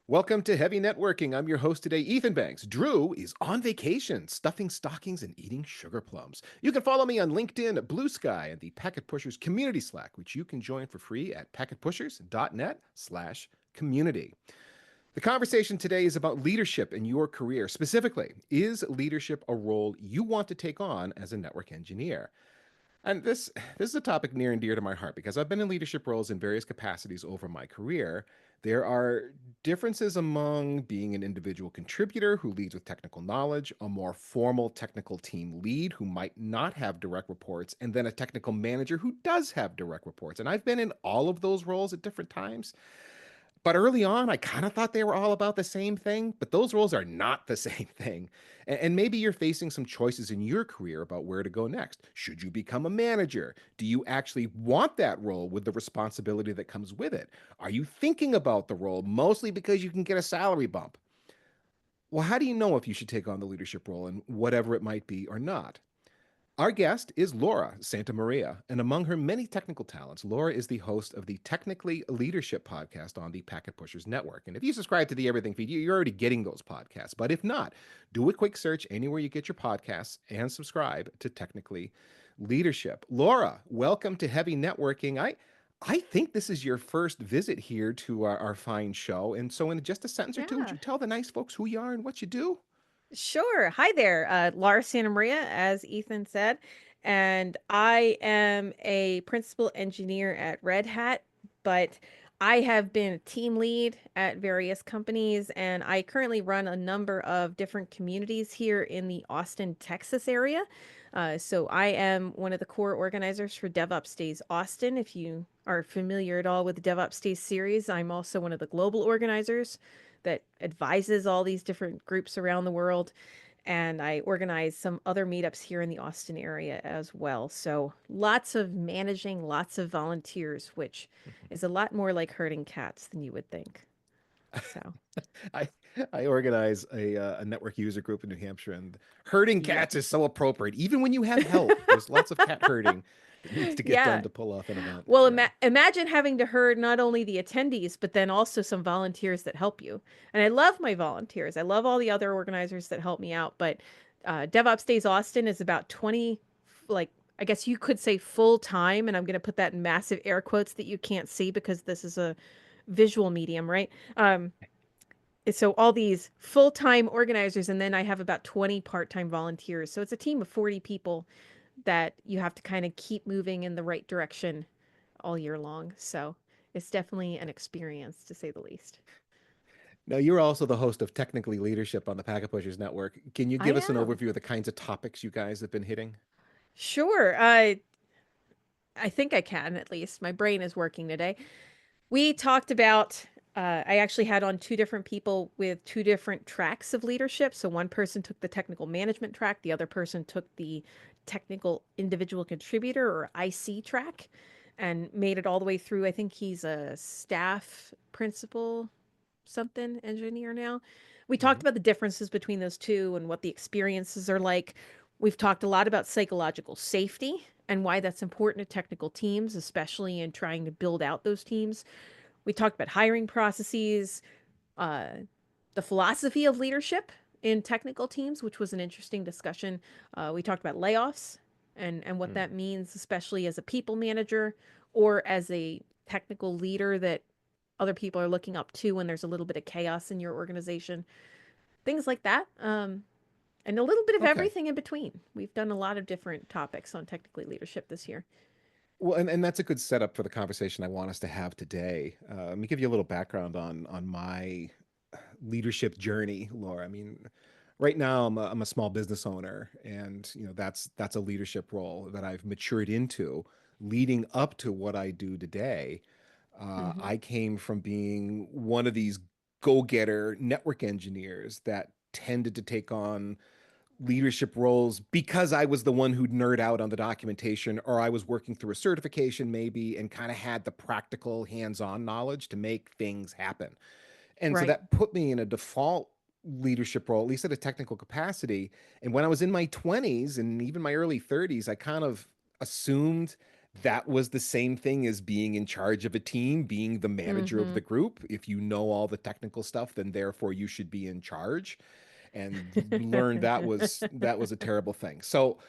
Welcome to Heavy Networking. I'm your host today, Ethan Banks. Drew is on vacation, stuffing stockings and eating sugar plums. You can follow me on LinkedIn, Blue Sky, and the Packet Pushers community Slack, which you can join for free at packetpushers.net/community. The conversation today is about leadership in your career. Specifically, is leadership a role you want to take on as a network engineer? And this is a topic near and dear to my heart because I've been in leadership roles in various capacities over my career. There are differences among being an individual contributor who leads with technical knowledge, a more formal technical team lead who might not have direct reports, and then a technical manager who does have direct reports. And I've been in all of those roles at different times. But early on, I kind of thought they were all about the same thing, but those roles are not the same thing. And maybe you're facing some choices in your career about where to go next. Should you become a manager? Do you actually want that role with the responsibility that comes with it? Are you thinking about the role mostly because you can get a salary bump? Well, how do you know if you should take on the leadership role and whatever it might be or not? Our guest is Laura Santamaria, and among her many technical talents, Laura is the host of the Technically Leadership podcast on the Packet Pushers Network. And if you subscribe to the Everything feed, you're already getting those podcasts. But if not, do a quick search anywhere you get your podcasts and subscribe to Technically Leadership. Laura, welcome to Heavy Networking. I think this is your first visit here to our fine show. And so, in just a sentence or two, would Yeah, you tell the nice folks who you are and what you do? sure. Hi there, Laura Santamaria, as Ethan said, and I am a principal engineer at Red Hat, but I have been a team lead at various companies, and I currently run a number of different communities here in the Austin, Texas area. So I am one of the core organizers for DevOps Days Austin. If you are familiar at all with the DevOps Days series, I'm also one of the global organizers that advises all these different groups around the world. And I organize some other meetups here in the Austin area as well. So lots of managing, lots of volunteers, which is a lot more like herding cats than you would think. So, I I organize a network user group in New Hampshire, and herding yep. cats is so appropriate. Even when you have help, there's lots of cat herding that needs to get done Yeah. to pull off an event. Well, Yeah. imagine having to herd not only the attendees, but then also some volunteers that help you. And I love my volunteers. I love all the other organizers that help me out. But DevOps Days Austin is about 20, like, I guess you could say full time. And I'm going to put that in massive air quotes that you can't see because this is a visual medium, right? So all these full time organizers, and then I have about 20 part time volunteers. So it's a team of 40 people that you have to kind of keep moving in the right direction all year long. So it's definitely an experience to say the least. Now, you're also the host of Technically Leadership on the Packet Pushers Network. Can you I give us an am. overview of the kinds of topics you guys have been hitting? Sure. I think I can at least. My brain is working today. We talked about I actually had on two different people with two different tracks of leadership. So one person took the technical management track, the other person took the technical individual contributor or IC track and made it all the way through. I think he's a staff principal something engineer now. We talked Mhm. about the differences between those two and what the experiences are like. We've talked a lot about psychological safety and why that's important to technical teams, especially in trying to build out those teams. We talked about hiring processes, uh, the philosophy of leadership in technical teams, which was an interesting discussion. We talked about layoffs and what Hmm. that means, especially as a people manager or as a technical leader that other people are looking up to when there's a little bit of chaos in your organization. Things like that. And a little bit of Okay. everything in between. We've done a lot of different topics on technically leadership this year. Well, and that's a good setup for the conversation I want us to have today. Let me give you a little background on my leadership journey, Laura. I mean, right now I'm a small business owner, and that's a leadership role that I've matured into, leading up to what I do today. Mm-hmm. I came from being one of these go-getter network engineers that tended to take on leadership roles because I was the one who'd nerd out on the documentation, or I was working through a certification maybe and kind of had the practical hands-on knowledge to make things happen. And so Right. that put me in a default leadership role, at least at a technical capacity. And when I was in my 20s and even my early 30s, I kind of assumed that was the same thing as being in charge of a team, being the manager of Mm-hmm. the group. If you know all the technical stuff, then therefore you should be in charge. And learned that was a terrible thing. So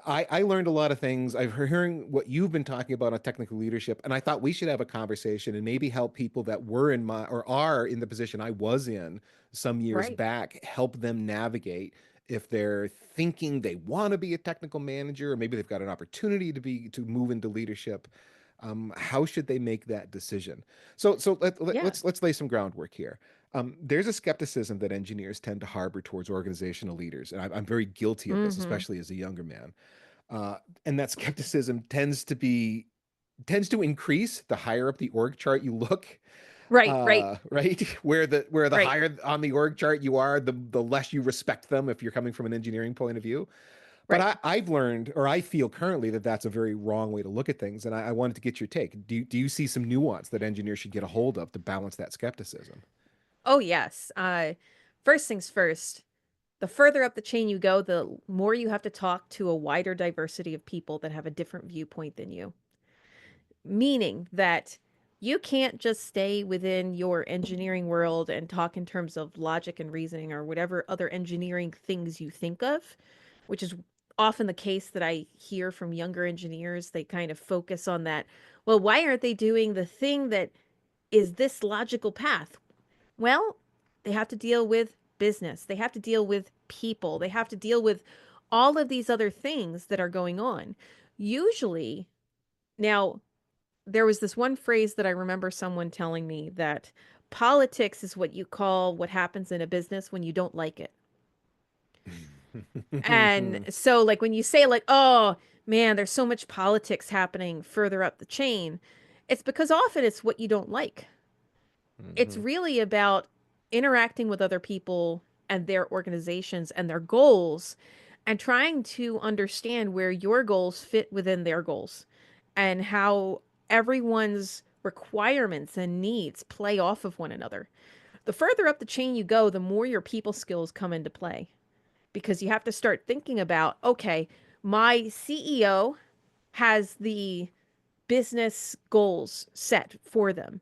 I learned a lot of things. I've hearing what you've been talking about on technical leadership, and I thought we should have a conversation and maybe help people that were in my or are in the position I was in some years Right. back, help them navigate if they're thinking they want to be a technical manager, or maybe they've got an opportunity to move into leadership. How should they make that decision? So Yeah. let's lay some groundwork here. There's a skepticism that engineers tend to harbor towards organizational leaders, and I'm very guilty of this, Mm-hmm. especially as a younger man. And that skepticism tends to increase the higher up the org chart you look. Right, right, Right, where the right, higher on the org chart you are, the less you respect them if you're coming from an engineering point of view. But right. I've learned, or I feel currently, that that's a very wrong way to look at things. And I wanted to get your take. Do you see some nuance that engineers should get a hold of to balance that skepticism? Oh, yes. First things first, the further up the chain you go, the more you have to talk to a wider diversity of people that have a different viewpoint than you. Meaning that you can't just stay within your engineering world and talk in terms of logic and reasoning or whatever other engineering things you think of, which is often the case that I hear from younger engineers. They kind of focus on that. Well, why aren't they doing the thing that is this logical path? Well, they have to deal with business, they have to deal with people, they have to deal with all of these other things that are going on. Usually, now, there was this one phrase that I remember someone telling me that politics is what you call what happens in a business when you don't like it. And Hmm. so, like, when you say, like, oh man, there's so much politics happening further up the chain, it's because often it's what you don't like. It's really about interacting with other people and their organizations and their goals and trying to understand where your goals fit within their goals and how everyone's requirements and needs play off of one another. The further up the chain you go, the more your people skills come into play because you have to start thinking about, okay, my CEO has the business goals set for them.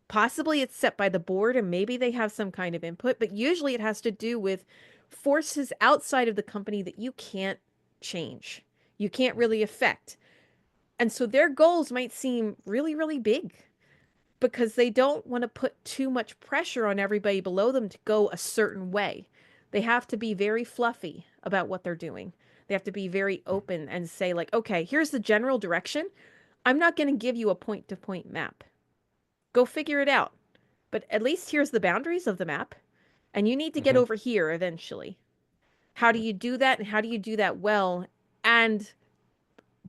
Possibly it's set by the board and maybe they have some kind of input, but usually it has to do with forces outside of the company that you can't change. You can't really affect. And so their goals might seem really, really big because they don't want to put too much pressure on everybody below them to go a certain way. They have to be very fluffy about what they're doing. They have to be very open and say, like, okay, here's the general direction. I'm not going to give you a point to point map. Go figure it out. But at least here's the boundaries of the map. And you need to get Hmm. over here eventually. How do you do that? And how do you do that well and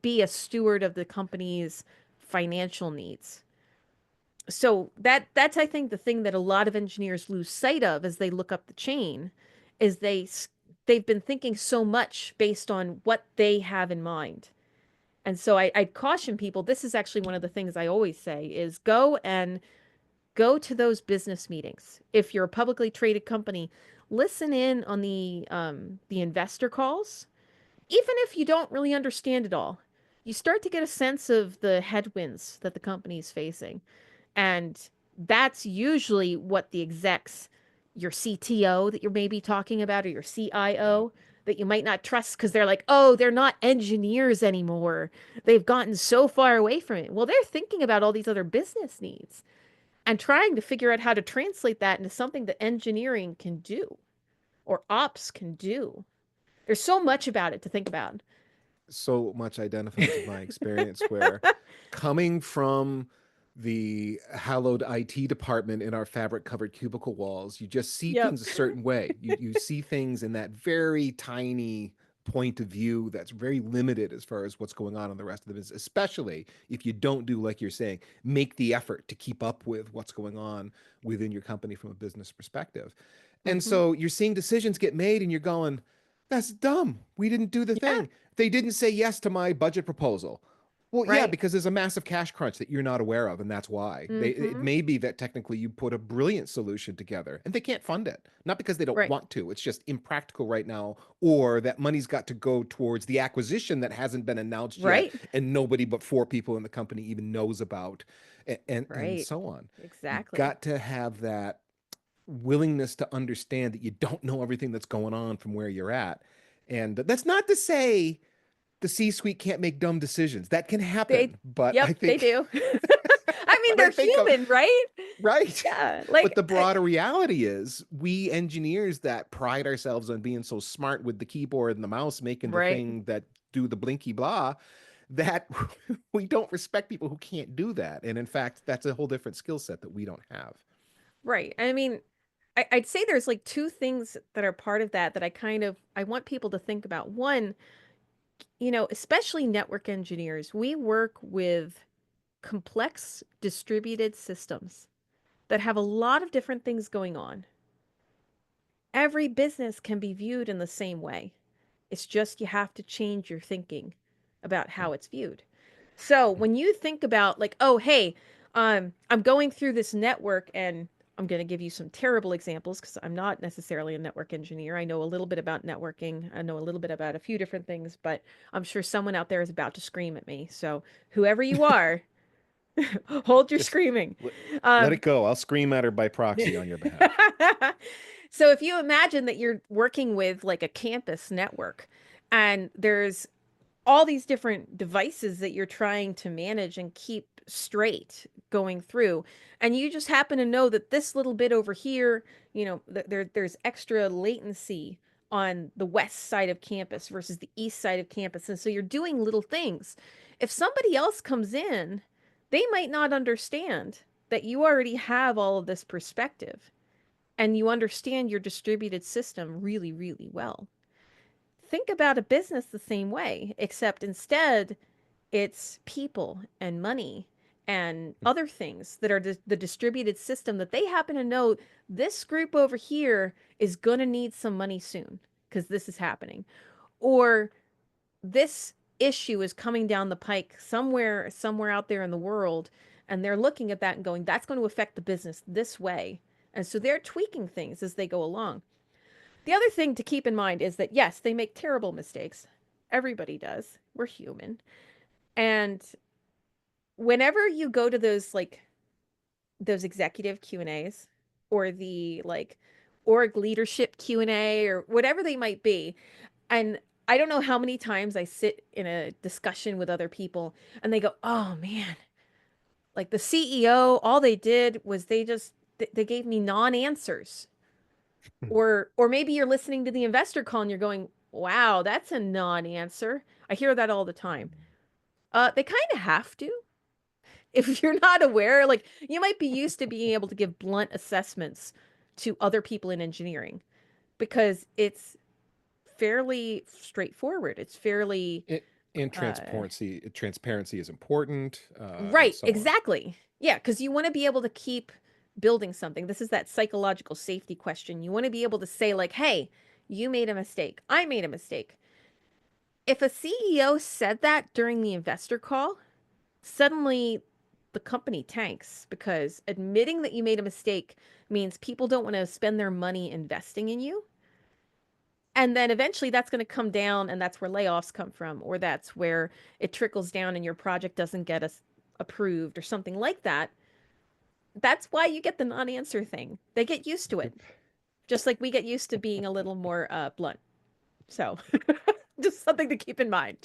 be a steward of the company's financial needs? So that's I think the thing that a lot of engineers lose sight of as they look up the chain is they've been thinking so much based on what they have in mind. And so I'd caution people, this is actually one of the things I always say is go to those business meetings. If you're a publicly traded company, listen in on the investor calls, even if you don't really understand it all. You start to get a sense of the headwinds that the company is facing, and that's usually what the execs, your CTO that you're maybe talking about, or your Yeah. CIO that you might not trust because they're like, oh, they're not engineers anymore. They've gotten so far away from it. Well, they're thinking about all these other business needs and trying to figure out how to translate that into something that engineering can do or ops can do. There's so much about it to think about. So much identifies with my experience where coming from the hallowed IT department in our fabric covered cubicle walls, you just see Yep. things a certain way. You see things in that very tiny point of view that's very limited as far as what's going on in the rest of the business, especially if you don't do, like you're saying, make the effort to keep up with what's going on within your company from a business perspective. And Mm-hmm. so you're seeing decisions get made and you're going, that's dumb. We didn't do the Yeah. thing. They didn't say yes to my budget proposal. Well, yeah, right? because there's a massive cash crunch that you're not aware of, and that's why. It Mm-hmm. may be that technically you put a brilliant solution together and they can't fund it. Not because they don't Right. want to, it's just impractical right now, or that money's got to go towards the acquisition that hasn't been announced yet Right. and nobody but four people in the company even knows about, and Right. so on. You Exactly. got to have that willingness to understand that you don't know everything that's going on from where you're at. And that's not to say the C-suite can't make dumb decisions. That can They, happen, but I yep, they think, do. I mean, but I they're think, human, right? right. Yeah. But Like, the broader reality is, we engineers that pride ourselves on being so smart with the keyboard and the mouse, making the right. thing that do the blinky blah, that we don't respect people who can't do that. And in fact, that's a whole different skill set that we don't have. Right. I mean, I'd say there's like two things that are part of that that I want people to think about. One, especially network engineers, we work with complex distributed systems that have a lot of different things going on. Every business can be viewed in the same way. It's just you have to change your thinking about Yeah. how it's viewed. So when you think about like, oh, hey, I'm going through this network and I'm going to give you some terrible examples because I'm not necessarily a network engineer. I know a little bit about networking. I know a little bit about a few different things, but I'm sure someone out there is about to scream at me. So whoever you are, hold your Just screaming. let, let Um, it go. I'll scream at her by proxy on your behalf. so if you imagine that you're working with like a campus network and there's all these different devices that you're trying to manage and keep straight going through, and you just happen to know that this little bit over here, there's extra latency on the west side of campus versus the east side of campus, and so you're doing little things. If somebody else comes in, they might not understand that you already have all of this perspective and you understand your distributed system really, really well. Think about a business the same way, except instead it's people and money and other things that are the distributed system that they happen to know this group over here is going to need some money soon because this is happening. Or this issue is coming down the pike somewhere out there in the world, and they're looking at that and going, that's going to affect the business this way. And so they're tweaking things as they go along. The other thing to keep in mind is that yes, they make terrible mistakes. Everybody does. We're human. And whenever you go to those executive Q&As or the like org leadership Q&A or whatever they might be, and I don't know how many times I sit in a discussion with other people and they go, "Oh man, like the CEO, all they did was they gave me non-answers." Or maybe you're listening to the investor call and you're going, "Wow, that's a non-answer." I hear that all the time. They kind of have to. If you're not aware, like you might be used to being able to give blunt assessments to other people in engineering because it's fairly straightforward. It's fairly It, and uh transparency is important, and right, so on. exactly. Yeah, because you want to be able to keep building something. This is that psychological safety question. You want to be able to say, like, hey, you made a mistake. I made a mistake. If a CEO said that during the investor call, suddenly the company tanks because admitting that you made a mistake means people don't want to spend their money investing in you. And then eventually that's going to come down, and that's where layoffs come from, or that's where it trickles down and your project doesn't get us approved or something like that. That's why you get the non-answer thing. They get used to it, Yep. just like we get used to being a little more blunt. So, just something to keep in mind.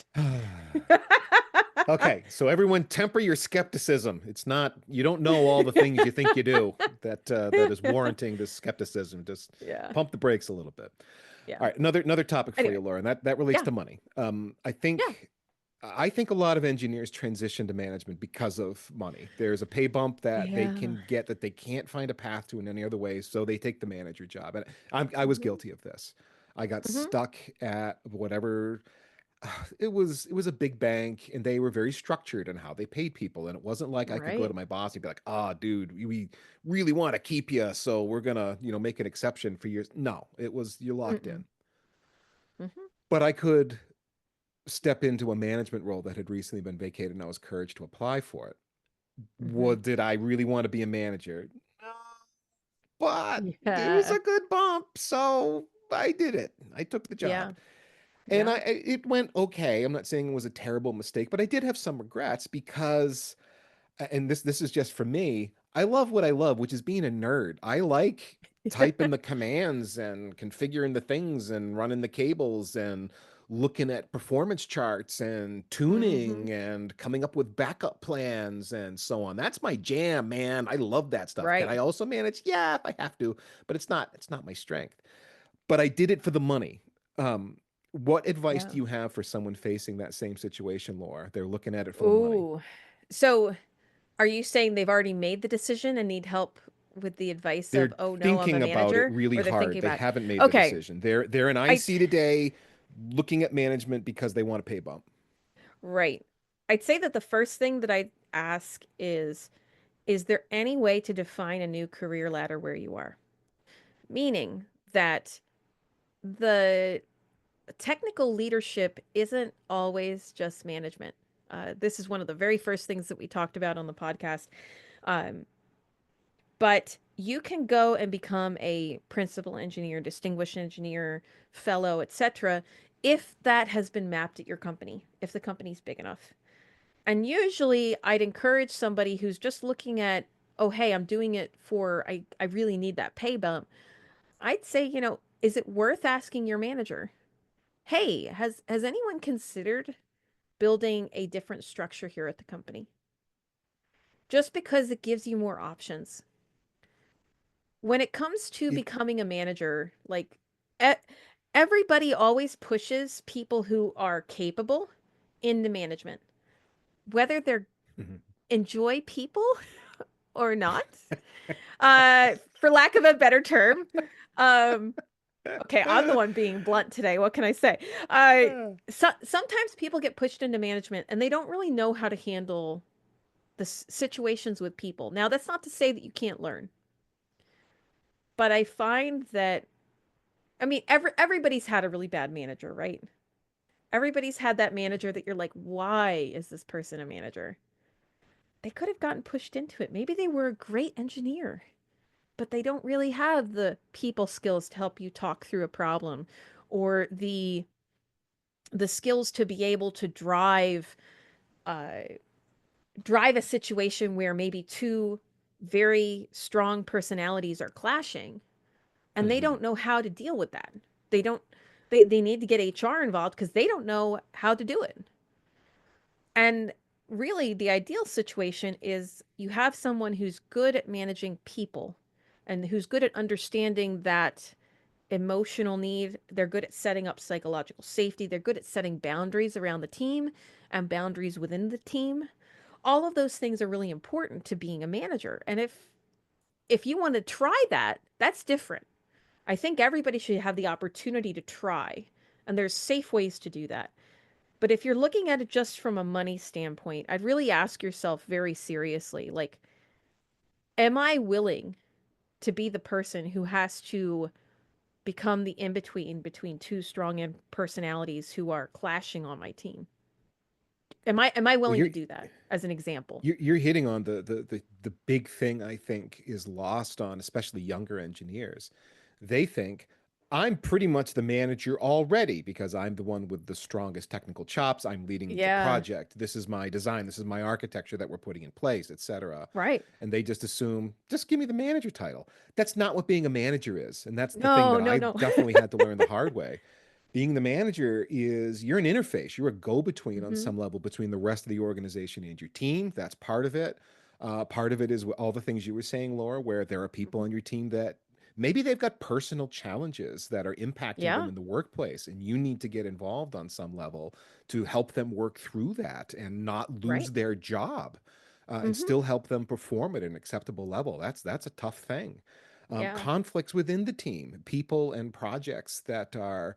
Okay, so everyone temper your skepticism. It's not, you don't know all the things you think you do that is warranting this skepticism. Just Yeah. pump the brakes a little bit. Yeah. All right, another topic for Anyway. you, Laura, and that relates Yeah. to money. Yeah. I think a lot of engineers transition to management because of money. There's a pay bump that they Yeah. can get that they can't find a path to in any other way, so they take the manager job. And I was Hmm. guilty of this. I got Hmm. stuck at whatever. It was a big bank, and they were very structured in how they paid people, and it wasn't like I could go Right. to my boss and be like, "Ah, dude, we really want to keep you, so we're gonna, make an exception for you." No, it was, you're locked Mm-mm. in. Hmm. But I could step into a management role that had recently been vacated, and I was encouraged to apply for it. Hmm. What did I really want to be a manager? No, but it was Yeah. a good bump, so I did it. I took the Yeah. job. And Yeah. it went okay. I'm not saying it was a terrible mistake, but I did have some regrets because, and this is just for me, I love what I love, which is being a nerd. I like typing the commands and configuring the things and running the cables and looking at performance charts and Hmm. tuning and coming up with backup plans and so on. That's my jam, man. I love that stuff. Can Right. I also manage? Yeah, if I have to, but it's not my strength. But I did it for the money. What advice Yeah. do you have for someone facing that same situation, Laura? They're looking at it for the money. Ooh. So are you saying they've already made the decision and need help with the advice of, They're oh no, I'm a thinking about it manager? really Or they're thinking hard. They about, haven't made the okay, decision. They're an I, IC today looking at management because they want a pay bump. right. I'd say that the first thing that I'd ask is there any way to define a new career ladder where you are? Meaning that the technical leadership isn't always just management. This is one of the very first things that we talked about on the podcast. Um, but you can go and become a principal engineer, distinguished engineer, fellow, etc., if that has been mapped at your company, if the company's big enough. And usually I'd encourage somebody who's just looking at, oh, hey, I'm doing it for, I really need that pay bump. I'd say, is it worth asking your manager, hey, has anyone considered building a different structure here at the company? Just because it gives you more options. When it comes to It, becoming a manager, like e- everybody always pushes people who are capable into management, whether they're Mhm. enjoy people or not. For lack of a better term. Um, okay, I'm the one being blunt today. What can I say? Sometimes people get pushed into management and they don't really know how to handle the situations with people. Now, that's not to say that you can't learn, but I find that I mean everybody's had a really bad manager, right? Everybody's had that manager that you're like, why is this person a manager? They could have gotten pushed into it. Maybe they were a great engineer, but they don't really have the people skills to help you talk through a problem or the skills to be able to uh drive a situation where maybe two very strong personalities are clashing and they Mhm. don't know how to deal with that. They don't they need to get HR involved because they don't know how to do it. And really the ideal situation is you have someone who's good at managing people and who's good at understanding that emotional need. They're good at setting up psychological safety. They're good at setting boundaries around the team and boundaries within the team. All of those things are really important to being a manager. And if you want to try that, that's different. I think everybody should have the opportunity to try, and there's safe ways to do that. But if you're looking at it just from a money standpoint, I'd really ask yourself very seriously, like, am I willing to be the person who has to become the in between two strong personalities who are clashing on my team? Am I Well, willing to do that as an example? you're hitting on the big thing I think is lost on especially younger engineers. They think I'm pretty much the manager already because I'm the one with the strongest technical chops. I'm leading the Yeah, project. This is my design. This is my architecture that we're putting in place, etc. right. And they just assume, just give me the manager title. That's not what being a manager is. And that's the thing No, that no, I no. definitely had to learn the hard way. Being the manager is you're an interface, you're a go-between on Hmm. some level between the rest of the organization and your team. That's part of it. Part of it is all the things you were saying, Laura, where there are people Hmm. on your team that maybe they've got personal challenges that are impacting them Yeah, in the workplace, and you need to get involved on some level to help them work through that and not right. lose their job, and Hmm. still help them perform at an acceptable level. That's a tough thing. Yeah. Conflicts within the team, people and projects that are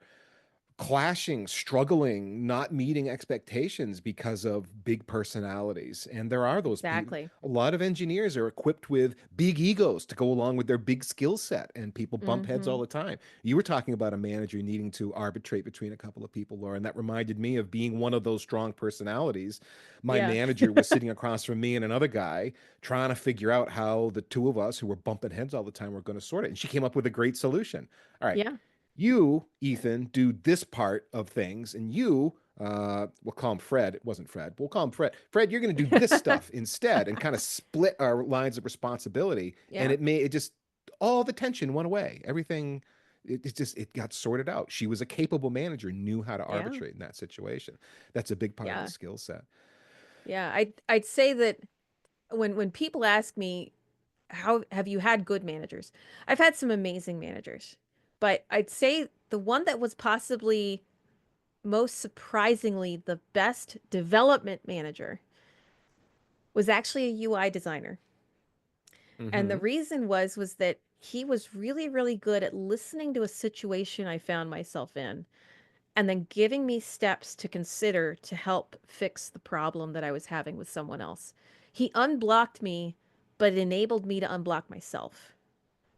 clashing, struggling, not meeting expectations because of big personalities. And there are those people. Exactly. A lot of engineers are equipped with big egos to go along with their big skill set, and people bump heads all Mm-hmm. the time. You were talking about a manager needing to arbitrate between a couple of people, Laura, and that reminded me of being one of those strong personalities. My Yeah. manager was sitting across from me and another guy trying to figure out how the two of us who were bumping heads all the time were going to sort it. And she came up with a great solution. All right, Yeah. you, Ethan, do this part of things, and you, we'll call him Fred. It wasn't Fred, but we'll call him Fred. Fred, you're going to do this stuff instead, and kind of split our lines of responsibility. And Yeah. it just, all the tension went away. Everything, it just, it got sorted out. She was a capable manager, knew how to Yeah. arbitrate in that situation. That's a big part of the Yeah. skill set. Yeah. I'd say that when people ask me, how have you had good managers? I've had some amazing managers, but I'd say the one that was possibly most surprisingly the best development manager was actually a UI designer. And the Mm-hmm. reason was that he was really, really good at listening to a situation I found myself in and then giving me steps to consider to help fix the problem that I was having with someone else. He unblocked me, but enabled me to unblock myself,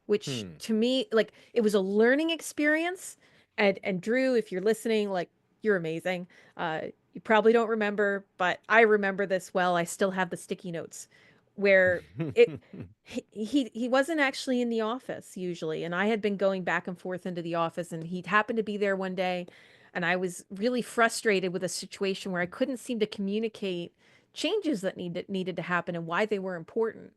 which Hmm. to me, like, it was a learning experience. And Drew, if you're listening, like, you're amazing. You probably don't remember, but I remember this well. I still have the sticky notes where it he wasn't actually in the office usually, and I had been going back and forth into the office, and he'd happened to be there one day, and I was really frustrated with a situation where I couldn't seem to communicate changes that needed to happen and why they were important.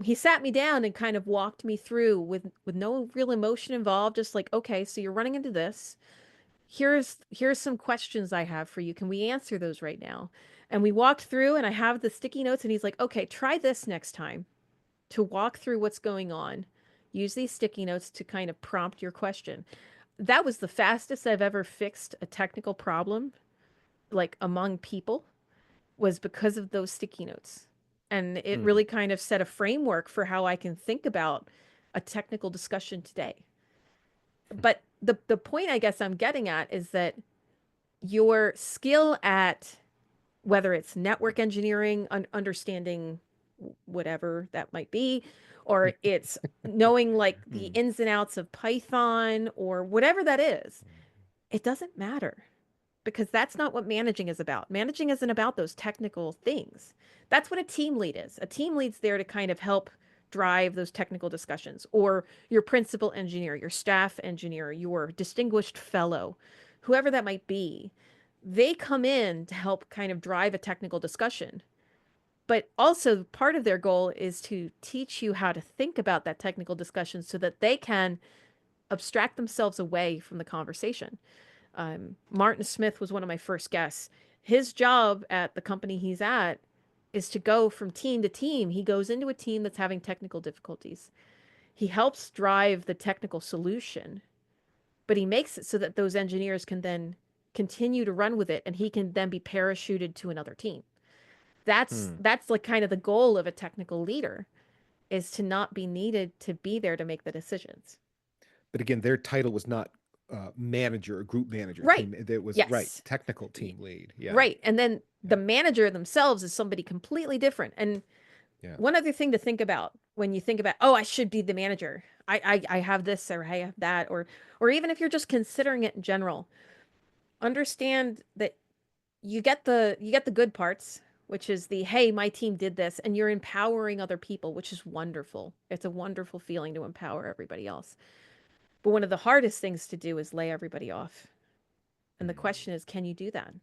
He sat me down and kind of walked me through with no real emotion involved, just like, okay, so you're running into this. Here's some questions I have for you. Can we answer those right now? And we walked through, and I have the sticky notes, and he's like, okay, try this next time to walk through what's going on. Use these sticky notes to kind of prompt your question. That was the fastest I've ever fixed a technical problem, like among people, was because of those sticky notes. And it Hmm. really kind of set a framework for how I can think about a technical discussion today. But the point I guess I'm getting at is that your skill at whether it's network engineering, understanding whatever that might be, or it's knowing like the Hmm. ins and outs of Python or whatever that is, it doesn't matter because that's not what managing is about. Managing isn't about those technical things. That's what a team lead is. A team lead's there to kind of help drive those technical discussions, or your principal engineer, your staff engineer, your distinguished fellow, whoever that might be. They come in to help kind of drive a technical discussion. But also, part of their goal is to teach you how to think about that technical discussion so that they can abstract themselves away from the conversation. Martin Smith was one of my first guests. His job at the company he's at is to go from team to team. He goes into a team that's having technical difficulties. He helps drive the technical solution, but he makes it so that those engineers can then continue to run with it and he can then be parachuted to another team. Hmm. That's like kind of the goal of a technical leader is to not be needed to be there to make the decisions. But again, their title was not manager or group manager, Right. team. It was right, Yes. technical team lead. Yeah. Right. And then Yeah. the manager themselves is somebody completely different. And Yeah. one other thing to think about when you think about, oh, I should be the manager. I have this or I have that, or even if you're just considering it in general, understand that you get the good parts, which is the hey, my team did this, and you're empowering other people, which is wonderful. It's a wonderful feeling to empower everybody else. But one of the hardest things to do is lay everybody off. And the Hmm. question is, can you do that?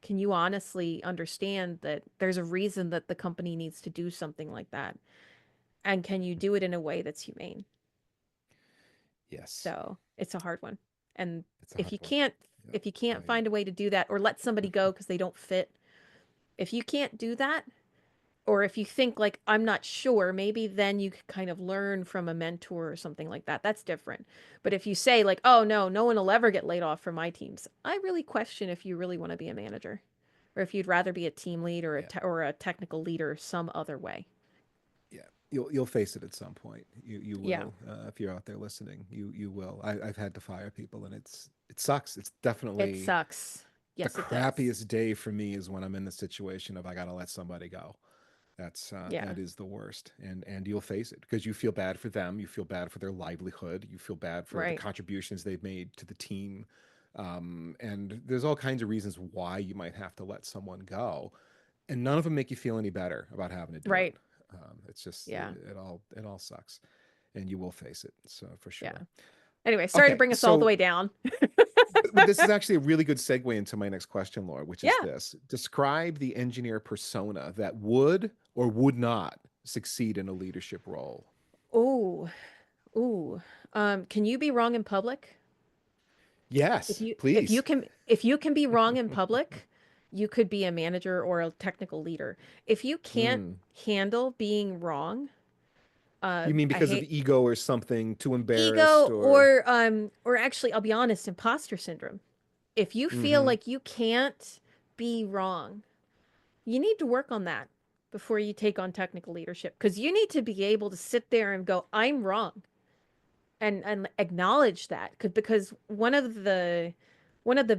Can you honestly understand that there's a reason that the company needs to do something like that? And can you do it in a way that's humane? Yes. So it's a hard one. And It's a if hard you one. can't Yeah. if you can't I find a way to do that or let somebody go because they don't fit, if you can't do that, or if you think like I'm not sure, maybe then you could kind of learn from a mentor or something like that. That's different. But if you say like, "Oh no, no one will ever get laid off from my teams," I really question if you really want to be a manager, or if you'd rather be a team lead or yeah. or a technical leader some other way. Yeah. You'll face it at some point. You Yeah. will if you're out there listening. You will. I've had to fire people, and it's it sucks. It's It definitely sucks. the Yes, it does. crappiest day for me is when I'm in the situation of I got to let somebody go. Yeah. That is the worst, and you'll face it because you feel bad for them, you feel bad for their livelihood, you feel bad for the Right. contributions they've made to the team, and there's all kinds of reasons why you might have to let someone go, and none of them make you feel any better about having to do it. Right. It's just Yeah. it all sucks, and you will face it, so for Yeah. sure. Anyway, sorry to Okay, bring us all the so way down. but this is actually a really good segue into my next question, Laura, which is Yeah. this: describe the engineer persona that would or would not succeed in a leadership role. Ooh. Ooh. Can you be wrong in public? Yes, please. If you can be wrong in public, you could be a manager or a technical leader. If you can't Mm. handle being wrong, You mean I because of hate ego or something, too embarrassed ego or or actually I'll be honest, imposter syndrome. If you feel mm-hmm. like you can't be wrong, you need to work on that before you take on technical leadership because you need to be able to sit there and go, I'm wrong and acknowledge that. Because one of the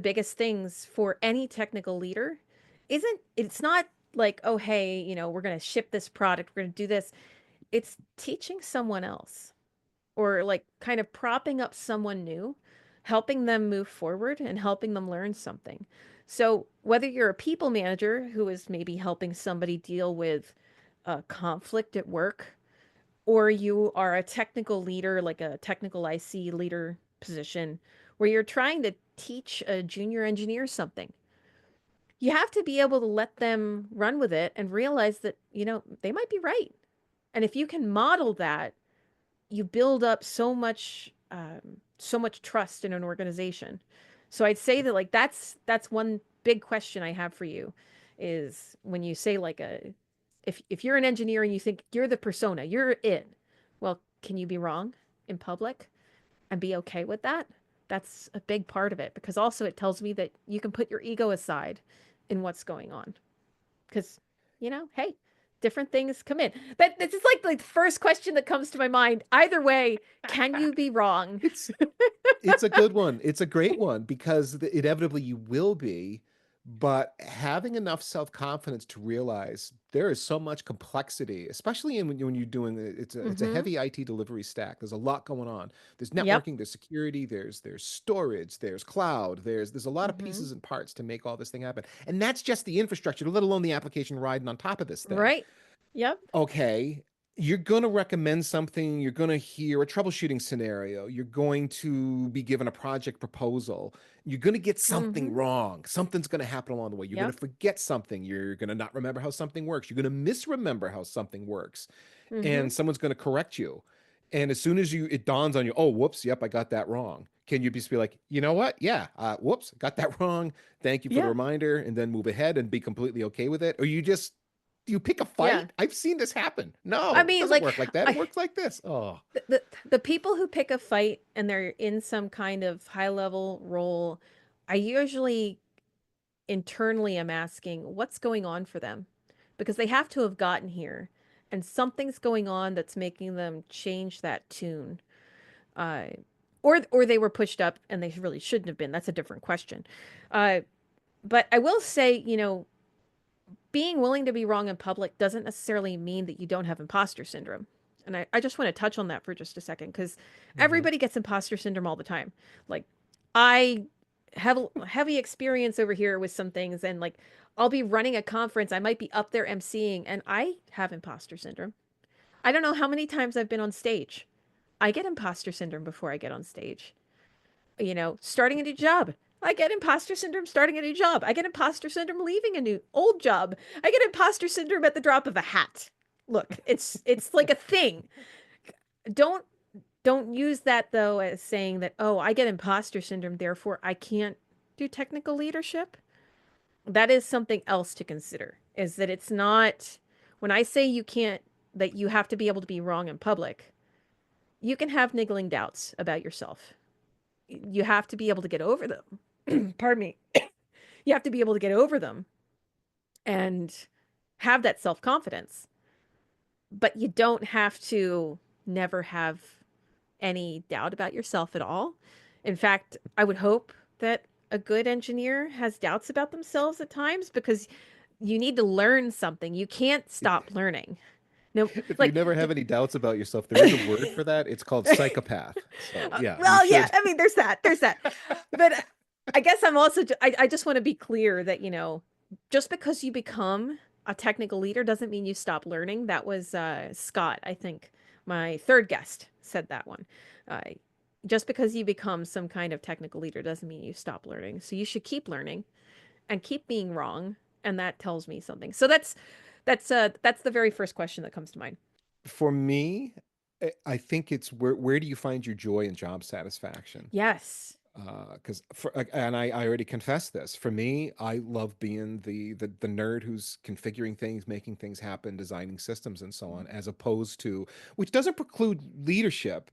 biggest things for any technical leader isn't it's not like, oh hey, we're going to ship this product, we're going to do this. It's teaching someone else or like kind of propping up someone new, helping them move forward and helping them learn something. So, whether you're a people manager who is maybe helping somebody deal with a conflict at work, or you are a technical leader, like a technical IC leader position, where you're trying to teach a junior engineer something, you have to be able to let them run with it and realize that, they might be right. And if you can model that, you build up so much trust in an organization. So I'd say that like that's one big question I have for you is when you say like a if you're an engineer and you think you're the persona, you're it. Well, can you be wrong in public and be okay with that? That's a big part of it because also it tells me that you can put your ego aside in what's going on because hey, different things come in. But this is like the first question that comes to my mind. Either way, can you be wrong? it's it's a good one. It's a great one because inevitably you will be, but having enough self-confidence to realize there is so much complexity, especially when you're doing it's a Mm-hmm. heavy IT delivery stack. There's a lot going on. There's Yep. networking, there's security, there's storage, there's cloud, there's a lot of Mm-hmm. pieces and parts to make all this thing happen. And that's just the infrastructure, let alone the application riding on top of this thing. Right. Yep. Okay, you're going to recommend something, you're going to hear a troubleshooting scenario, you're going to be given a project proposal, you're going to get something Mm-hmm. wrong, something's going to happen along the way, you're going Yep. to forget something, you're going to not remember how something works, you're going to misremember how something works, Mm-hmm. and someone's going to correct you. And as soon as it dawns on you, oh, whoops, yep, I got that wrong. Can you just be like, you know what? Yeah, whoops, got that wrong. Thank you for the Yeah. reminder, and then move ahead and be completely okay with it? Or you just do you pick a Yeah. fight? I've seen this happen. I No, it mean, doesn't like work like that. It I works like this. Oh, the people who pick a fight and they're in some kind of high level role, I usually internally am asking what's going on for them because they have to have gotten here and something's going on that's making them change that tune. Uh, or they were pushed up and they really shouldn't have been. That's a different question. Uh, but I will say, being willing to be wrong in public doesn't necessarily mean that you don't have imposter syndrome. And I just want to touch on that for just a second because hmm everybody gets imposter syndrome all the time. Like, I have heavy experience over here with some things, and like, I'll be running a conference, I might be up there emceeing, and I have imposter syndrome. I don't know how many times I've been on stage. I get imposter syndrome before I get on stage. Starting a new job. I get imposter syndrome starting a new job. I get imposter syndrome leaving a new old job. I get imposter syndrome at the drop of a hat. Look, it's like a thing. Don't don't use that though as saying that, oh, I get imposter syndrome, therefore I can't do technical leadership. That is something else to consider. Is that it's not when I say you can't that you have to be able to be wrong in public, you can have niggling doubts about yourself. You have to be able to get over them. Pardon me. You have to be able to get over them and have that self confidence. But you don't have to never have any doubt about yourself at all. In fact, I would hope. that a good engineer has doubts about themselves at times because you need to learn something. You can't stop learning. No, If you like, never have any doubts about yourself, there is a word for that. It's called psychopath. So yeah, you well, yeah, should. I mean, there's that. There's that. But I guess I'm also, I just want to be clear that, just because you become a technical leader doesn't mean you stop learning. That was Scott, I think, my third guest said that one. Uh, just because you become some kind of technical leader doesn't mean you stop learning. So you should keep learning and keep being wrong. And that tells me something. So that's the very first question that comes to mind. For me, I think it's where do you find your joy and job satisfaction? Yes. Because and I already confessed this. For me, I love being the nerd who's configuring things, making things happen, designing systems, and so on, as opposed to, which doesn't preclude leadership.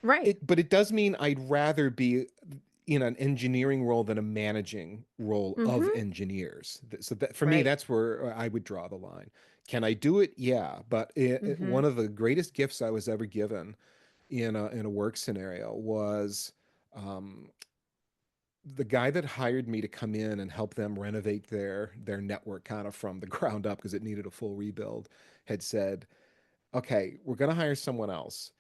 Right. But it does mean I'd rather be in an engineering role than a managing role of Mm-hmm. engineers. So that for me, Right. that's where I would draw the line. Can I do it? Yeah, but Mm-hmm. one of the greatest gifts I was ever given in a work scenario was um, the guy that hired me to come in and help them renovate their network kind of from the ground up because it needed a full rebuild. Had said, "Okay, we're going to hire someone else.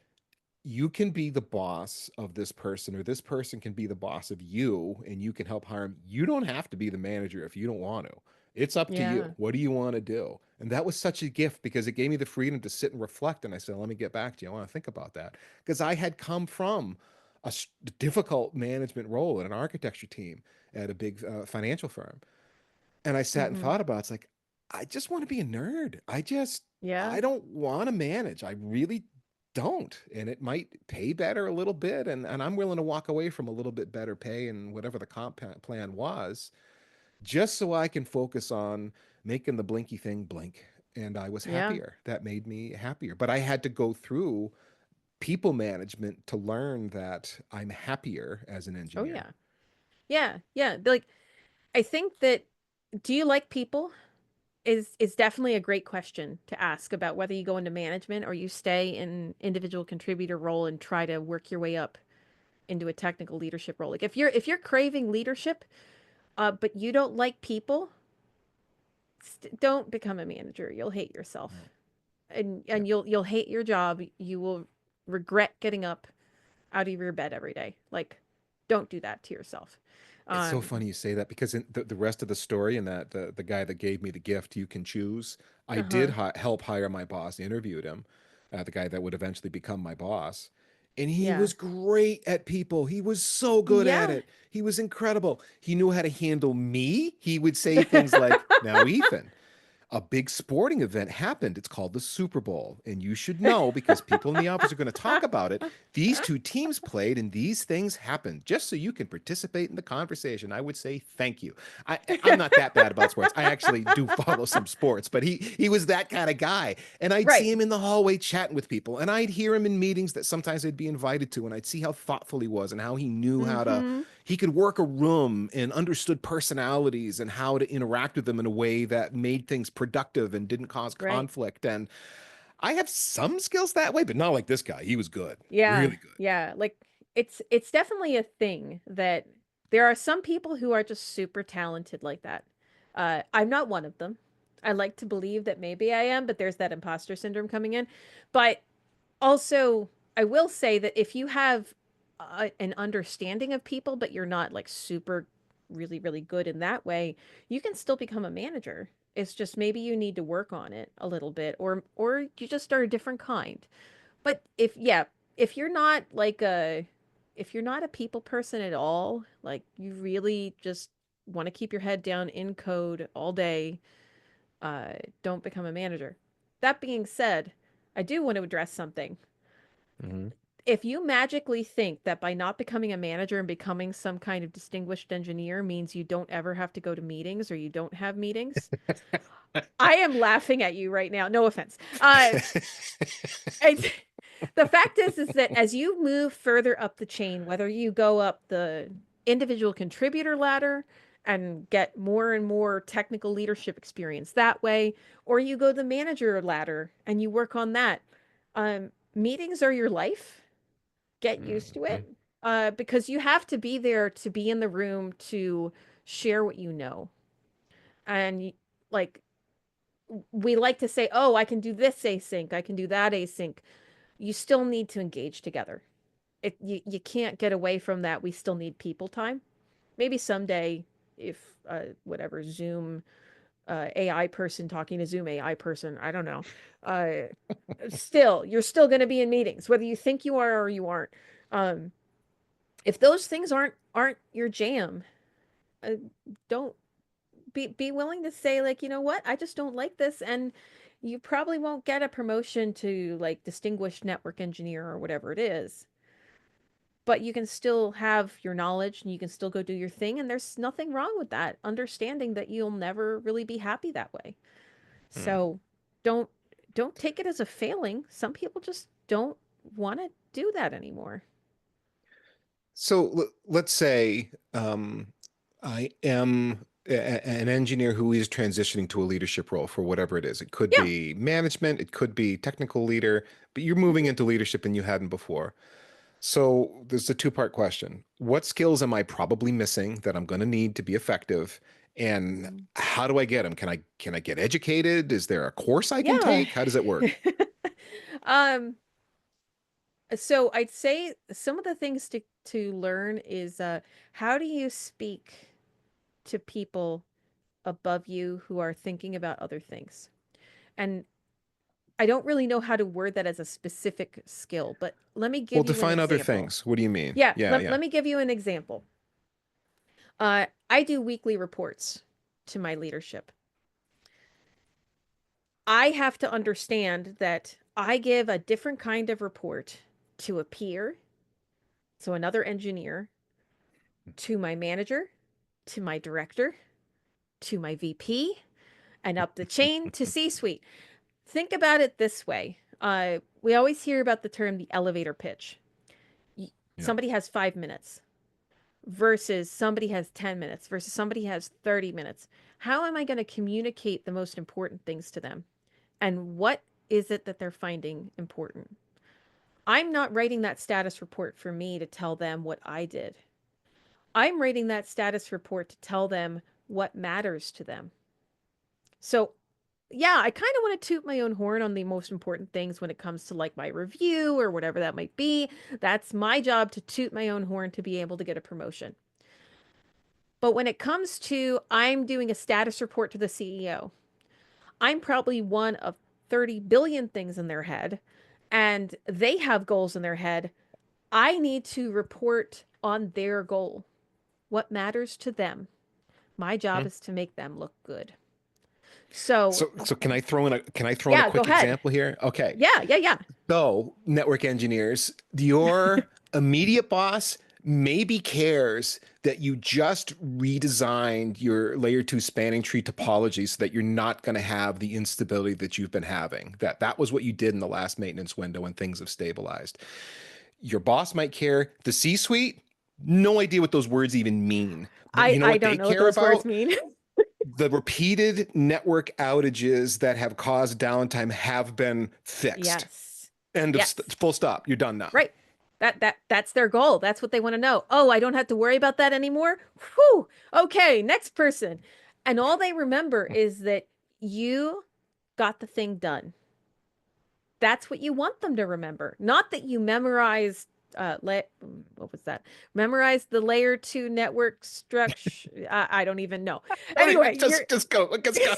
You can be the boss of this person, or this person can be the boss of you, and you can help hire them. You don't have to be the manager if you don't want to. It's up to you. Yeah. What do you want to do?" And that was such a gift because it gave me the freedom to sit and reflect. And I said, let me get back to you. I want to think about that because I had come from a difficult management role in an architecture team at a big financial firm. And I sat and Mm-hmm. thought about it. It's like, I just want to be a nerd. Yeah. I don't want to manage. I really don't. And it might pay better a little bit. And I'm willing to walk away from a little bit better pay and whatever the plan was, just so I can focus on making the blinky thing blink. And I was Yeah. happier. That made me happier. But I had to go through people management to learn that I'm happier as an Oh engineer. yeah. Yeah. Yeah. Like I think that do you like people is definitely a great question to ask about whether you go into management or you stay in individual contributor role and try to work your way up into a technical leadership role. Like if you're craving leadership, but you don't like people, don't become a manager. You'll hate yourself. Right. And Yeah. you'll hate your job. You will regret getting up out of your bed every day. Like, don't do that to yourself. It's so Um, funny you say that because in the rest of the story and that the guy that gave me the gift, you can choose. I did uh-huh. help hire my boss, interviewed him, the guy that would eventually become my boss. And he Yeah. was great at people. He was so good at Yeah. it. He was incredible. He knew how to handle me. He would say things like, "Now, Ethan, a big sporting event happened. It's called the Super Bowl. And you should know because people in the office are going to talk about it. These two teams played and these things happened just so you can participate in the conversation." I would say, thank you. I'm not that bad about sports. I actually do follow some sports, but he was that kind of guy. And I'd see Right. him in the hallway chatting with people. And I'd hear him in meetings that sometimes I'd be invited to. And I'd see how thoughtful he was and how he knew how to Mm-hmm. he could work a room and understood personalities and how to interact with them in a way that made things productive and didn't cause Right. conflict. And I have some skills that way, but not like this guy. He was good, Yeah. really good. Yeah. Like it's definitely a thing that there are some people who are just super talented like that. I'm not one of them. I like to believe that maybe I am, but there's that imposter syndrome coming in. But also, I will say that if you have an understanding of people, but you're not like super really, really good in that way, you can still become a manager. It's just maybe you need to work on it a little bit, or you just are a different kind. But if you're not like if you're not a people person at all, like you really just want to keep your head down in code all day, don't become a manager. That being said, I do want to address something. Mhm. If you magically think that by not becoming a manager and becoming some kind of distinguished engineer means you don't ever have to go to meetings or you don't have meetings, I am laughing at you right now. No offense. And the fact is that as you move further up the chain, whether you go up the individual contributor ladder and get more and more technical leadership experience that way, or you go the manager ladder and you work on that, meetings are your life. Get used to Mhm. it. Because you have to be there to be in the room to share what you know. And like we like to say, "Oh, I can do this async, I can do that async." You still need to engage together. You can't get away from that. We still need people time. Maybe someday, if whatever Zoom AI person talking to Zoom AI person, I don't know. Uh, Still, you're still going to be in meetings, whether you think you are or you aren't. Um, if those things aren't your jam, uh, don't be willing to say like, you know what, I just don't like this, and you probably won't get a promotion to like distinguished network engineer or whatever it is. But you can still have your knowledge and you can still go do your thing, and there's nothing wrong with that. Understanding that you'll never really be happy that way. Hmm. So don't don't take it as a failing. Some people just don't want to do that anymore. So let's say I am an engineer who is transitioning to a leadership role for whatever it is. It could Yeah. be management, it could be technical leader, but you're moving Mhm. into leadership and you hadn't before. So there's a two-part question. What skills am I probably missing that I'm going to need to be effective? And Mm. how do I get them? Can I get educated? Is there a course I can Yeah. take? How does it work? um so I'd say some of the things to learn is how do you speak to people above you who are thinking about other things? And I don't really know how to word that as a specific skill, but let me Well, give you an define other example. things. What do you mean? Yeah, Yeah, let, yeah. let me give you an example. I do weekly reports to my leadership. I have to understand that I give a different kind of report to a peer, so another engineer, to my manager, to my director, to my VP, and up the chain to C suite. Think about it this way. We always hear about the term the elevator pitch. Yeah. Somebody has 5 minutes versus somebody has 10 minutes versus somebody has 30 minutes. How am I going to communicate the most important things to them? And what is it that they're finding important? I'm not writing that status report for me to tell them what I did. I'm writing that status report to tell them what matters to them. So, yeah, I kind of want to toot my own horn on the most important things when it comes to like my review or whatever that might be. That's my job to toot my own horn to be able to get a promotion. But when it comes to I'm doing a status report to the CEO, I'm probably one of 30 billion things in their head, and they have goals in their head. I need to report on their goal, what matters to them. My job is to make them look good. So, So can I throw in a yeah, go quick ahead. example here? Okay. Yeah, yeah, yeah. So, network engineers, your immediate boss maybe cares that you just redesigned your layer two spanning tree topology so that you're not going to have the instability that you've been having. That was what you did in the last maintenance window when things have stabilized. Your boss might care. The C-suite, no idea what those words even mean. But I you know I what don't they know what care those words about? mean. The repeated network outages that have caused downtime have been fixed. Yes. End of Yes. full stop. You're done now. Right. That's their goal. That's what they want to know. Oh, I don't have to worry about that anymore. Whew. Okay, next person. And all they remember is that you got the thing done. That's what you want them to remember. Not that you memorized what was that? Memorize the layer 2 network structure. I don't even know. Don't even Anyway, you're just go. Just go.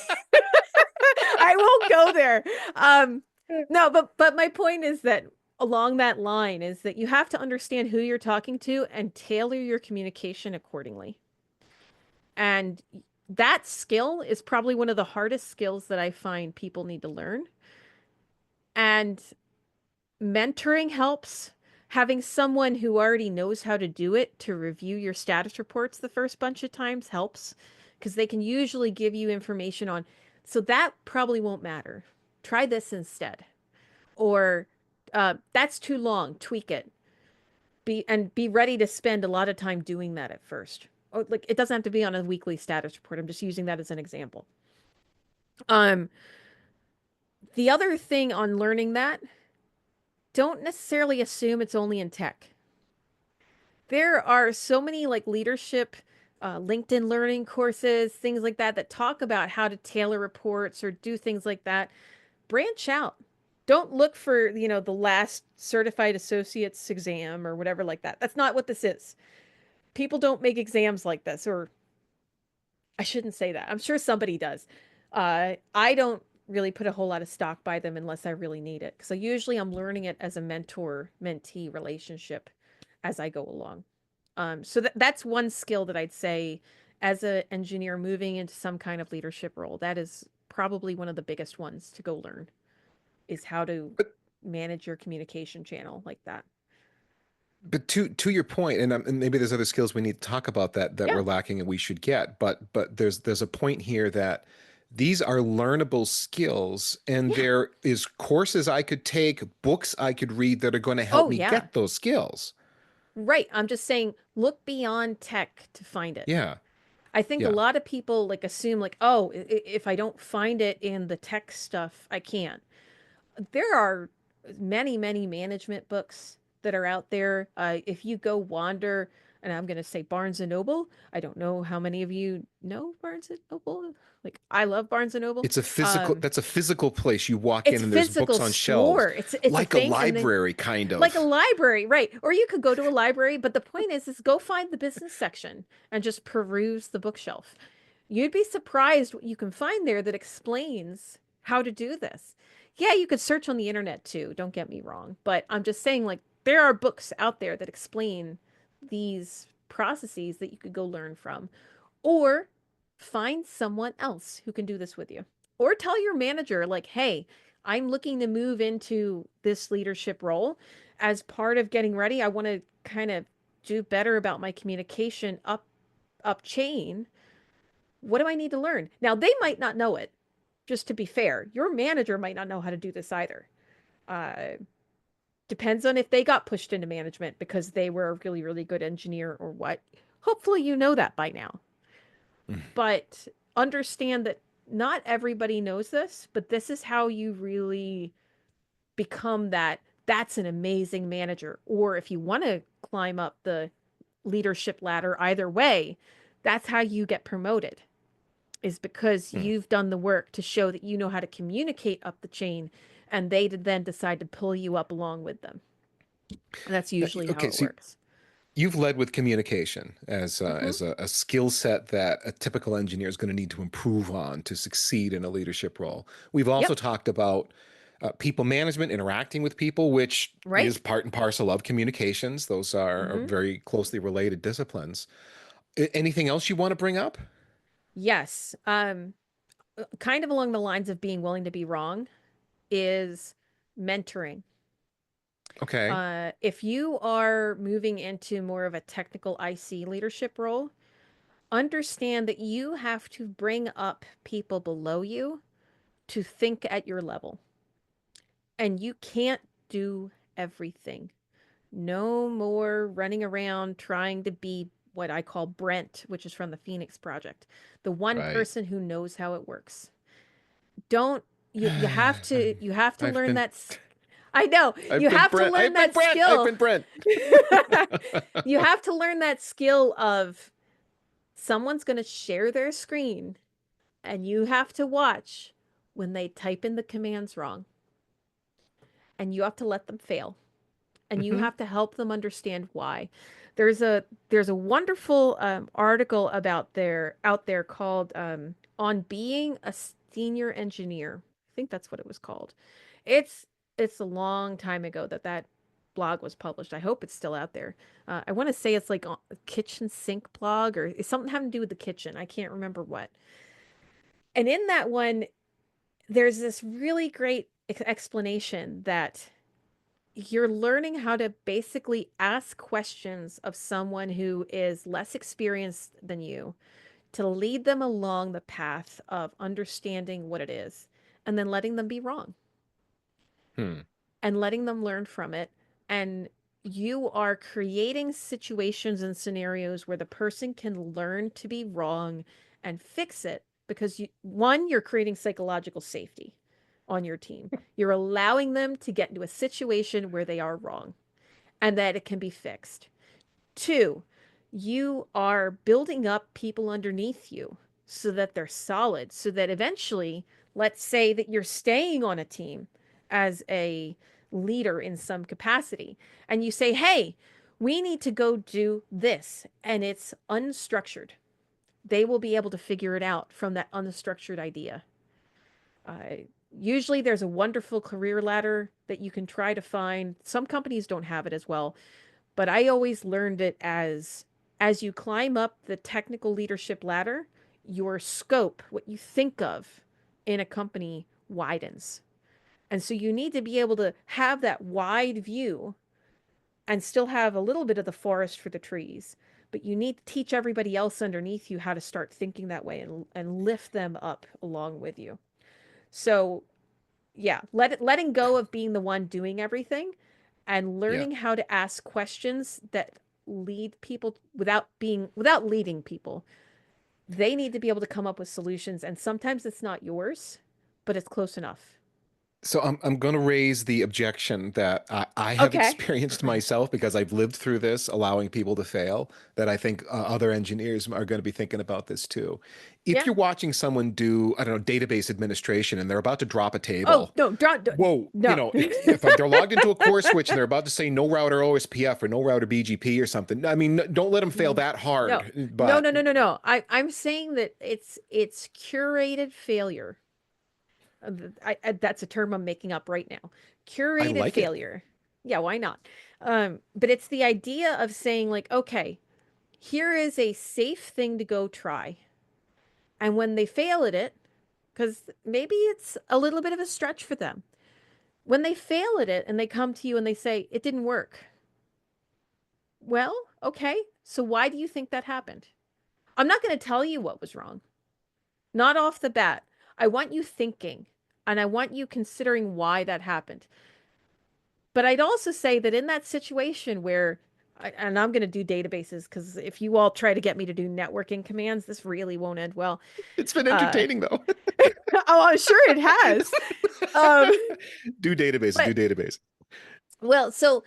I won't go there. Um, no, but my point is that along that line is that you have to understand who you're talking to and tailor your communication accordingly. And that skill is probably one of the hardest skills that I find people need to learn. And mentoring helps. Having someone who already knows how to do it to review your status reports the first bunch of times helps because they can usually give you information on, so that probably won't matter. Try this instead. Or that's too long, tweak it. Be ready to spend a lot of time doing that at first. Or like it doesn't have to be on a weekly status report. I'm just using that as an example. Um, the other thing on learning that, don't necessarily assume it's only in tech. There are so many like leadership, LinkedIn learning courses, things like that, that talk about how to tailor reports or do things like that. Branch out. Don't look for, the last certified associate's exam or whatever like that. That's not what this is. People don't make exams like this, or I shouldn't say that. I'm sure somebody does. I don't really put a whole lot of stock by them unless I really need it. So usually I'm learning it as a mentor-mentee relationship as I go along. So that's one skill that I'd say as an engineer moving into some kind of leadership role. That is probably one of the biggest ones to go learn is how to But manage your communication channel like that. but to your point, and maybe there's other skills we need to talk about that Yeah. we're lacking and we should get. But there's a point here that these are learnable skills, and Yeah. there is courses I could take, books I could read that are going to help Oh, me yeah. get those skills. Right. I'm just saying, look beyond tech to find it. Yeah, I think a yeah. lot of people like assume like, oh, if I don't find it in the tech stuff, I can't. There are many, many management books that are out there. If you go wander, and I'm going to say Barnes and Noble, I don't know how many of you know Barnes and Noble. Like, I love Barnes and Noble. It's a physical, Um, that's a physical place. You walk it's in and there's physical books on shelves, store. It's a like a thing, and then library, kind like a of. library, right? Or you could go to a library, but the point is go find the business section and just peruse the bookshelf. You'd be surprised what you can find there that explains how to do this. Yeah, you could search on the internet too, don't get me wrong, but I'm just saying like there are books out there that explain these processes that you could go learn from. Or find someone else who can do this with you. Or tell your manager, like, hey, I'm looking to move into this leadership role. As part of getting ready, I want to kind of do better about my communication up chain. What do I need to learn? Now, they might not know it, just to be fair. Your manager might not know how to do this either. Uh, Depends on if they got pushed into management because they were a really, really good engineer or what. Hopefully, you know that by now. But understand that not everybody knows this, but this is how you really become that. That's an amazing manager. Or if you want to climb up the leadership ladder, either way, that's how you get promoted, is because Hmm. you've done the work to show that you know how to communicate up the chain, and they then decide to pull you up along with them. And that's usually how Okay, it so works. you've led with communication Hmm. as a skill set that a typical engineer is going to need to improve on to succeed in a leadership role. We've also Yep. talked about people management, interacting with people, which Right. is part and parcel of communications. Those are Hmm. very closely related disciplines. Anything else you want to bring up? Yes. Kind of along the lines of being willing to be wrong is mentoring. Okay. If you are moving into more of a technical IC leadership role, understand that you have to bring up people below you to think at your level. And you can't do everything. No more running around trying to be what I call Brent, which is from the Phoenix Project, the one Right. person who knows how it works. Don't you have to I've learn been that. I know I've you been have to Brent. learn I've been that Brent. I've skill. been Brent. You have to learn that skill of someone's going to share their screen and you have to watch when they type in the commands wrong and you have to let them fail and you Hmm. have to help them understand why. There's a wonderful article about there out there called on being a senior engineer. I think that's what it was called. It's it's a long time ago that that blog was published. I hope it's still out there. I want to say it's like a kitchen sink blog or it's something having to do with the kitchen. I can't remember what. And in that one, there's this really great explanation that you're learning how to basically ask questions of someone who is less experienced than you to lead them along the path of understanding what it is and then letting them be wrong Hmm. and letting them learn from it. And you are creating situations and scenarios where the person can learn to be wrong and fix it because one, you're creating psychological safety on your team. You're allowing them to get into a situation where they are wrong and that it can be fixed. Two, you are building up people underneath you so that they're solid, so that eventually, let's say that you're staying on a team as a leader in some capacity, and you say, hey, we need to go do this, and it's unstructured. They will be able to figure it out from that unstructured idea. Uh, Usually, there's a wonderful career ladder that you can try to find. Some companies don't have it as well, but I always learned it as you climb up the technical leadership ladder, your scope, what you think of in a company widens. And so you need to be able to have that wide view and still have a little bit of the forest for the trees. But you need to teach everybody else underneath you how to start thinking that way and lift them up along with you. So yeah, letting go of being the one doing everything and Yeah. learning how to ask questions that lead people without leading people. They need to be able to come up with solutions, and sometimes it's not yours, but it's close enough. So I'm going to raise the objection that I have Okay. experienced myself because I've lived through this, allowing people to fail, that I think other engineers are going to be thinking about this too. If Yeah. you're watching someone do, I don't know, database administration and they're about to drop a Oh, table, no, don't, whoa, no. if they're logged into a core switch and they're about to say no router OSPF or no router BGP or something, I mean, don't let them fail that No. hard. No, But no, no, no, no. I'm saying that it's curated failure. That's a term I'm making up right now. I Curated like it. failure. Yeah, why not? But it's the idea of saying like, okay, here is a safe thing to go try. And when they fail at it, because maybe it's a little bit of a stretch for them, when they fail at it and they come to you and they say, it didn't work. Well, okay. So why do you think that happened? I'm not going to tell you what was wrong. Not off the bat. I want you thinking and I want you considering why that happened. But I'd also say that in that situation where, and I'm going to do databases because if you all try to get me to do networking commands, this really won't end well. It's been Uh, entertaining though. oh, I'm sure it has. Um, Do databases, do but database. well, so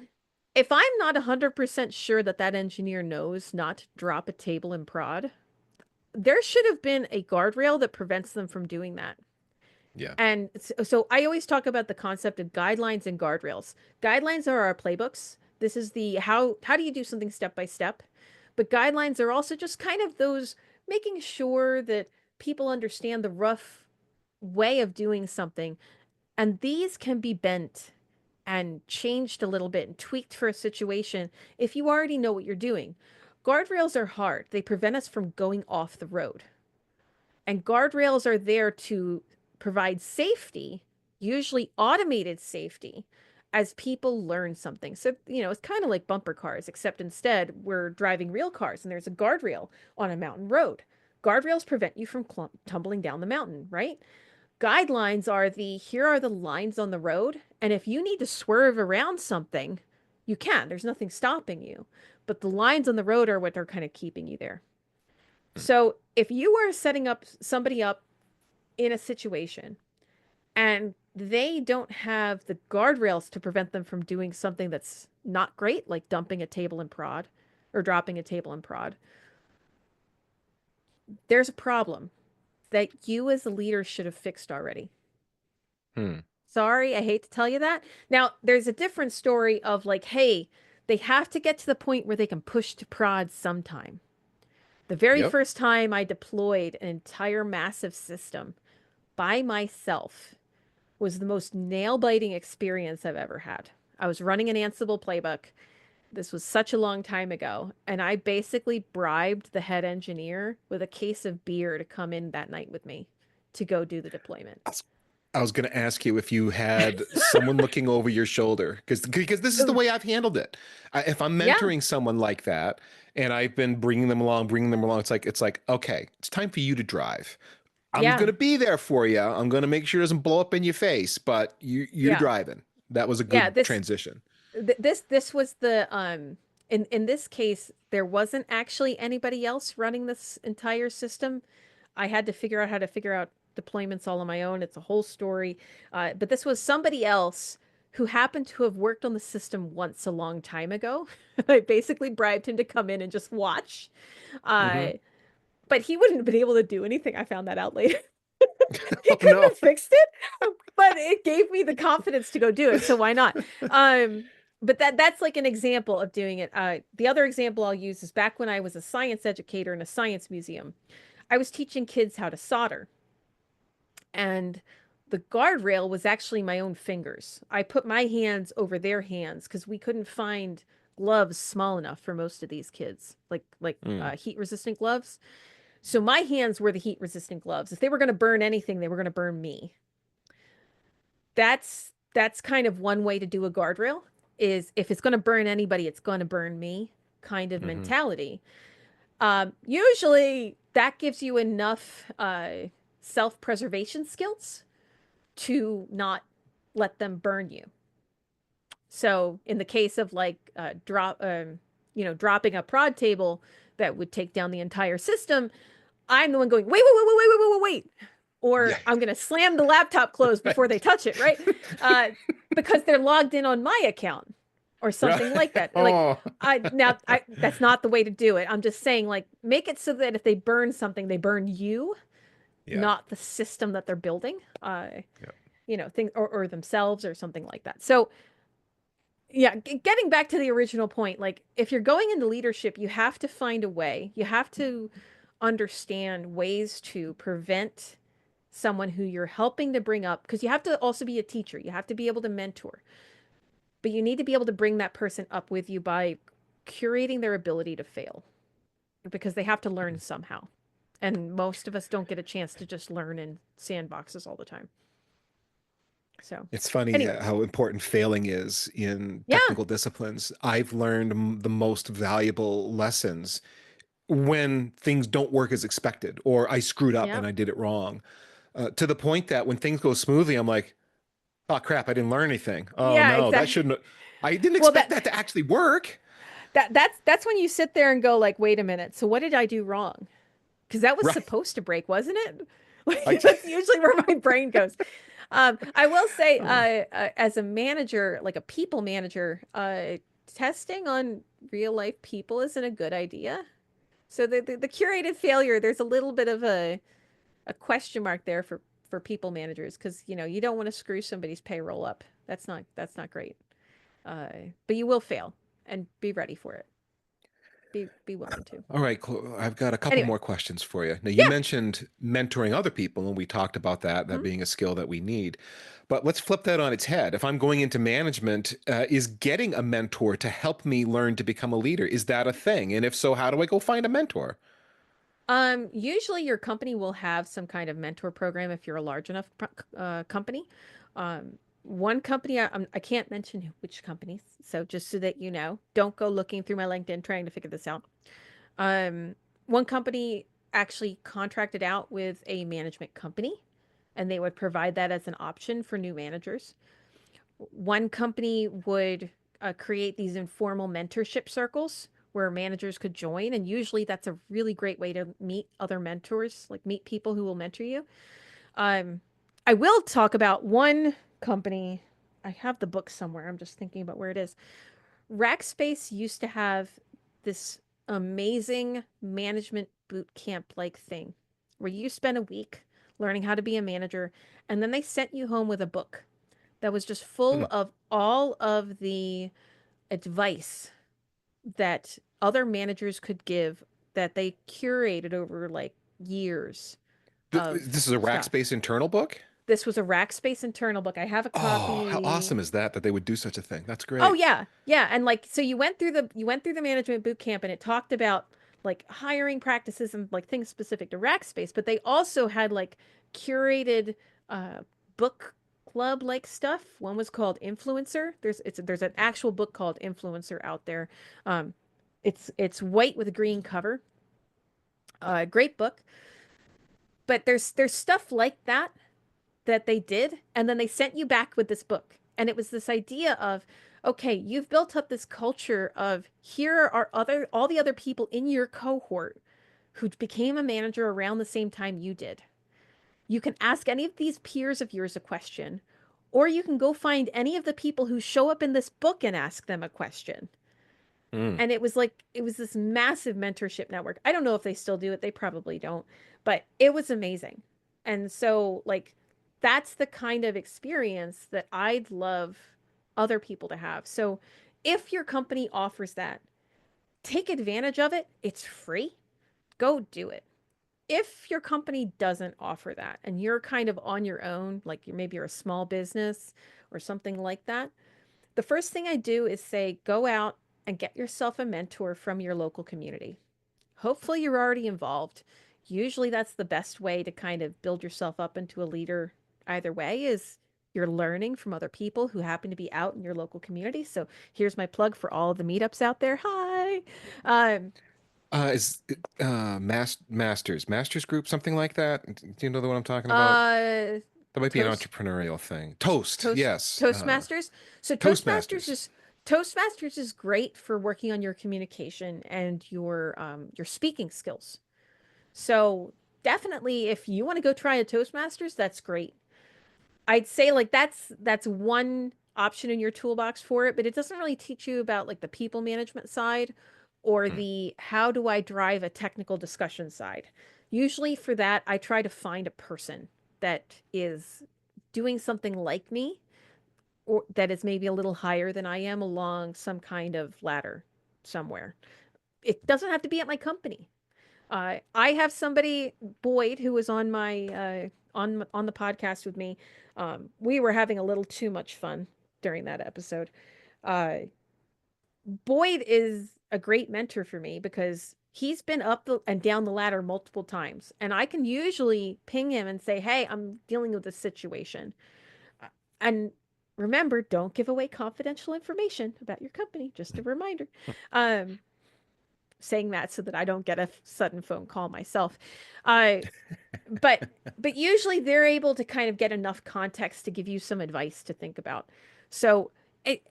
if I'm not 100% sure that that engineer knows not to drop a table in prod, there should have been a guardrail that prevents them from doing that. Yeah. And so I always talk about the concept of guidelines and guardrails. Guidelines are our playbooks. This is the how do you do something step by step? But guidelines are also just kind of those making sure that people understand the rough way of doing something. And these can be bent and changed a little bit and tweaked for a situation if you already know what you're doing. Guardrails are hard. They prevent us from going off the road. And guardrails are there to provide safety, usually automated safety, as people learn something. So, it's kind of like bumper cars, except instead we're driving real cars and there's a guardrail on a mountain road. Guardrails prevent you from tumbling down the mountain, right? Guidelines are here are the lines on the road. And if you need to swerve around something, you can. There's nothing stopping you. But the lines on the road are what are kind of keeping you there. So if you are setting up somebody up in a situation and they don't have the guardrails to prevent them from doing something that's not great, like dumping a table in prod or dropping a table in prod, there's a problem that you as a leader should have fixed already. Hmm. Sorry, I hate to tell you that. Now, there's a different story of like, hey, they have to get to the point where they can push to prod sometime. The very Yep. first time I deployed an entire massive system by myself was the most nail biting experience I've ever had. I was running an Ansible playbook. This was such a long time ago. And I basically bribed the head engineer with a case of beer to come in that night with me to go do the deployment. I was going to ask you if you had someone looking over your shoulder because this is the Ugh. way I've handled it. If I'm Yeah. mentoring someone like that and I've been bringing them along, it's like okay, it's time for you to drive. I'm Yeah. going to be there for you. I'm going to make sure it doesn't blow up in your face, but you're Yeah. driving. That was a Yeah. good This transition. this was the in this case there wasn't actually anybody else running this entire system. I had to figure out how to figure out deployments all on my own. It's a whole story. But this was somebody else who happened to have worked on the system once a long time ago. I basically bribed him to come in and just watch. Hmm. Uh, but he wouldn't have been able to do anything. I found that out later. He Oh couldn't no. have fixed it, but it gave me the confidence to go do it. So why not? Um, but that's like an example of doing it. The other example I'll use is back when I was a science educator in a science museum. I was teaching kids how to solder, and the guardrail was actually my own fingers. I put my hands over their hands because we couldn't find gloves small enough for most of these kids, Mm. heat resistant gloves. So my hands were the heat resistant gloves. If they were going to burn anything, they were going to burn me. That's kind of one way to do a guardrail, is if it's going to burn anybody, it's going to burn me kind of Hmm. mentality. Usually that gives you enough self-preservation skills to not let them burn you. So in the case of like dropping a prod table that would take down the entire system, I'm the one going, wait, wait, wait, wait, wait, wait, wait, wait. Yeah. Or I'm going to slam the laptop closed before they Right. touch it, right? Uh, because they're logged in on my account or Right. something like that. Like, Oh. that's not the way to do it. I'm just saying, like, make it so that if they burn something, they burn you, Yeah. not the system that they're building, Yeah. things or themselves or something like that. So, yeah, getting back to the original point, like if you're going into leadership, you have to find a way. You have to understand ways to prevent someone who you're helping to bring up, because you have to also be a teacher. You have to be able to mentor, but you need to be able to bring that person up with you by curating their ability to fail, because they have to learn somehow. And most of us don't get a chance to just learn in sandboxes all the time. So, It's funny anyways, how important failing is in yeah, technical disciplines. I've learned the most valuable lessons when things don't work as expected, or I screwed up yeah, and I did it wrong. To the point that when things go smoothly, I'm like, oh crap, I didn't learn anything. Oh yeah, no, that exactly. shouldn't. I didn't Well, expect that to actually work. that's when you sit there and go like, wait a minute. So what did I do wrong? Because that was Right. supposed to break, wasn't it? I. Like that's usually where my brain goes. I will say, Oh. as a manager, like a people manager, testing on real life people isn't a good idea. So the curated failure, there's a little bit of a question mark there for people managers, because you don't want to screw somebody's payroll up. That's not great. But you will fail, and be ready for it. Be willing to. All right, I've got a couple Anyway, more questions for you. Now, you yeah. mentioned mentoring other people, and we talked about that Mhm. being a skill that we need. But let's flip that on its head. If I'm going into management, is getting a mentor to help me learn to become a leader, is that a thing? And if so, how do I go find a mentor? Usually your company will have some kind of mentor program if you're a large enough company. One company, I can't mention which companies, so just so that you know, don't go looking through my LinkedIn trying to figure this out. Um, One company actually contracted out with a management company, and they would provide that as an option for new managers. One company would create these informal mentorship circles where managers could join. And usually that's a really great way to meet other mentors, like meet people who will mentor you. Um, I will talk about one company. I have the book somewhere. I'm just thinking about where it is. Rackspace used to have this amazing management boot camp like thing where you spend a week learning how to be a manager, and then they sent you home with a book that was just Hmm. full of all of the advice that other managers could give, that they curated over like years of This is a stuff. Rackspace internal book? This was a Rackspace internal book. I have a Oh, how copy. awesome is that they would do such a thing? That's Oh great. yeah. Yeah, and like so you went through the management boot camp, and it talked about like hiring practices and like things specific to Rackspace, but they also had like curated uh book club like stuff. One was called Influencer. There's an actual book called Influencer out there. Um it's white with a green cover. Great book. But there's stuff like that they did, and then they sent you back with this book. And it was this idea of, okay, you've built up this culture of, here are other all the other people in your cohort who became a manager around the same time you did. You can ask any of these peers of yours a question, Or you can go find any of the people who show up in this book and ask them a question. Mm. And it was this massive mentorship network. I don't know if they still do it. They probably don't, but it was amazing. And so, like, that's the kind of experience that I'd love other people to have. So, if your company offers that, take advantage of it. It's free. Go do it. If your company doesn't offer that and you're kind of on your own, like maybe you're a small business or something like that, the first thing I do is say, go out and get yourself a mentor from your local community. Hopefully, you're already involved. Usually, that's the best way to kind of build yourself up into a leader. Either way, is you're learning from other people who happen to be out in your local community. So, here's my plug for all of the meetups out there. Hi. Um, Is Masters Group, something like that? Do you know the one I'm talking about? uh, That might be an Toast entrepreneurial thing. Toast, Toast yes. Toastmasters. So Toastmasters. Toastmasters is great for working on your communication and your speaking skills. So definitely, if you want to go try a Toastmasters, that's great. I'd say like that's one option in your toolbox for it, but it doesn't really teach you about like the people management side or Mm. the how do I drive a technical discussion side. Usually for that, I try to find a person that is doing something like me or that is maybe a little higher than I am along some kind of ladder somewhere. It doesn't have to be at my company. I have somebody, Boyd, who was on my on the podcast with me. We were having a little too much fun during that episode. Uh, Boyd is a great mentor for me because he's been up and down the ladder multiple times, and I can usually ping him and say, "Hey, I'm dealing with this situation." And remember, don't give away confidential information about your company. Just a reminder. Um, Saying that so that I don't get a sudden phone call myself. Uh, but usually they're able to kind of get enough context to give you some advice to think about. So it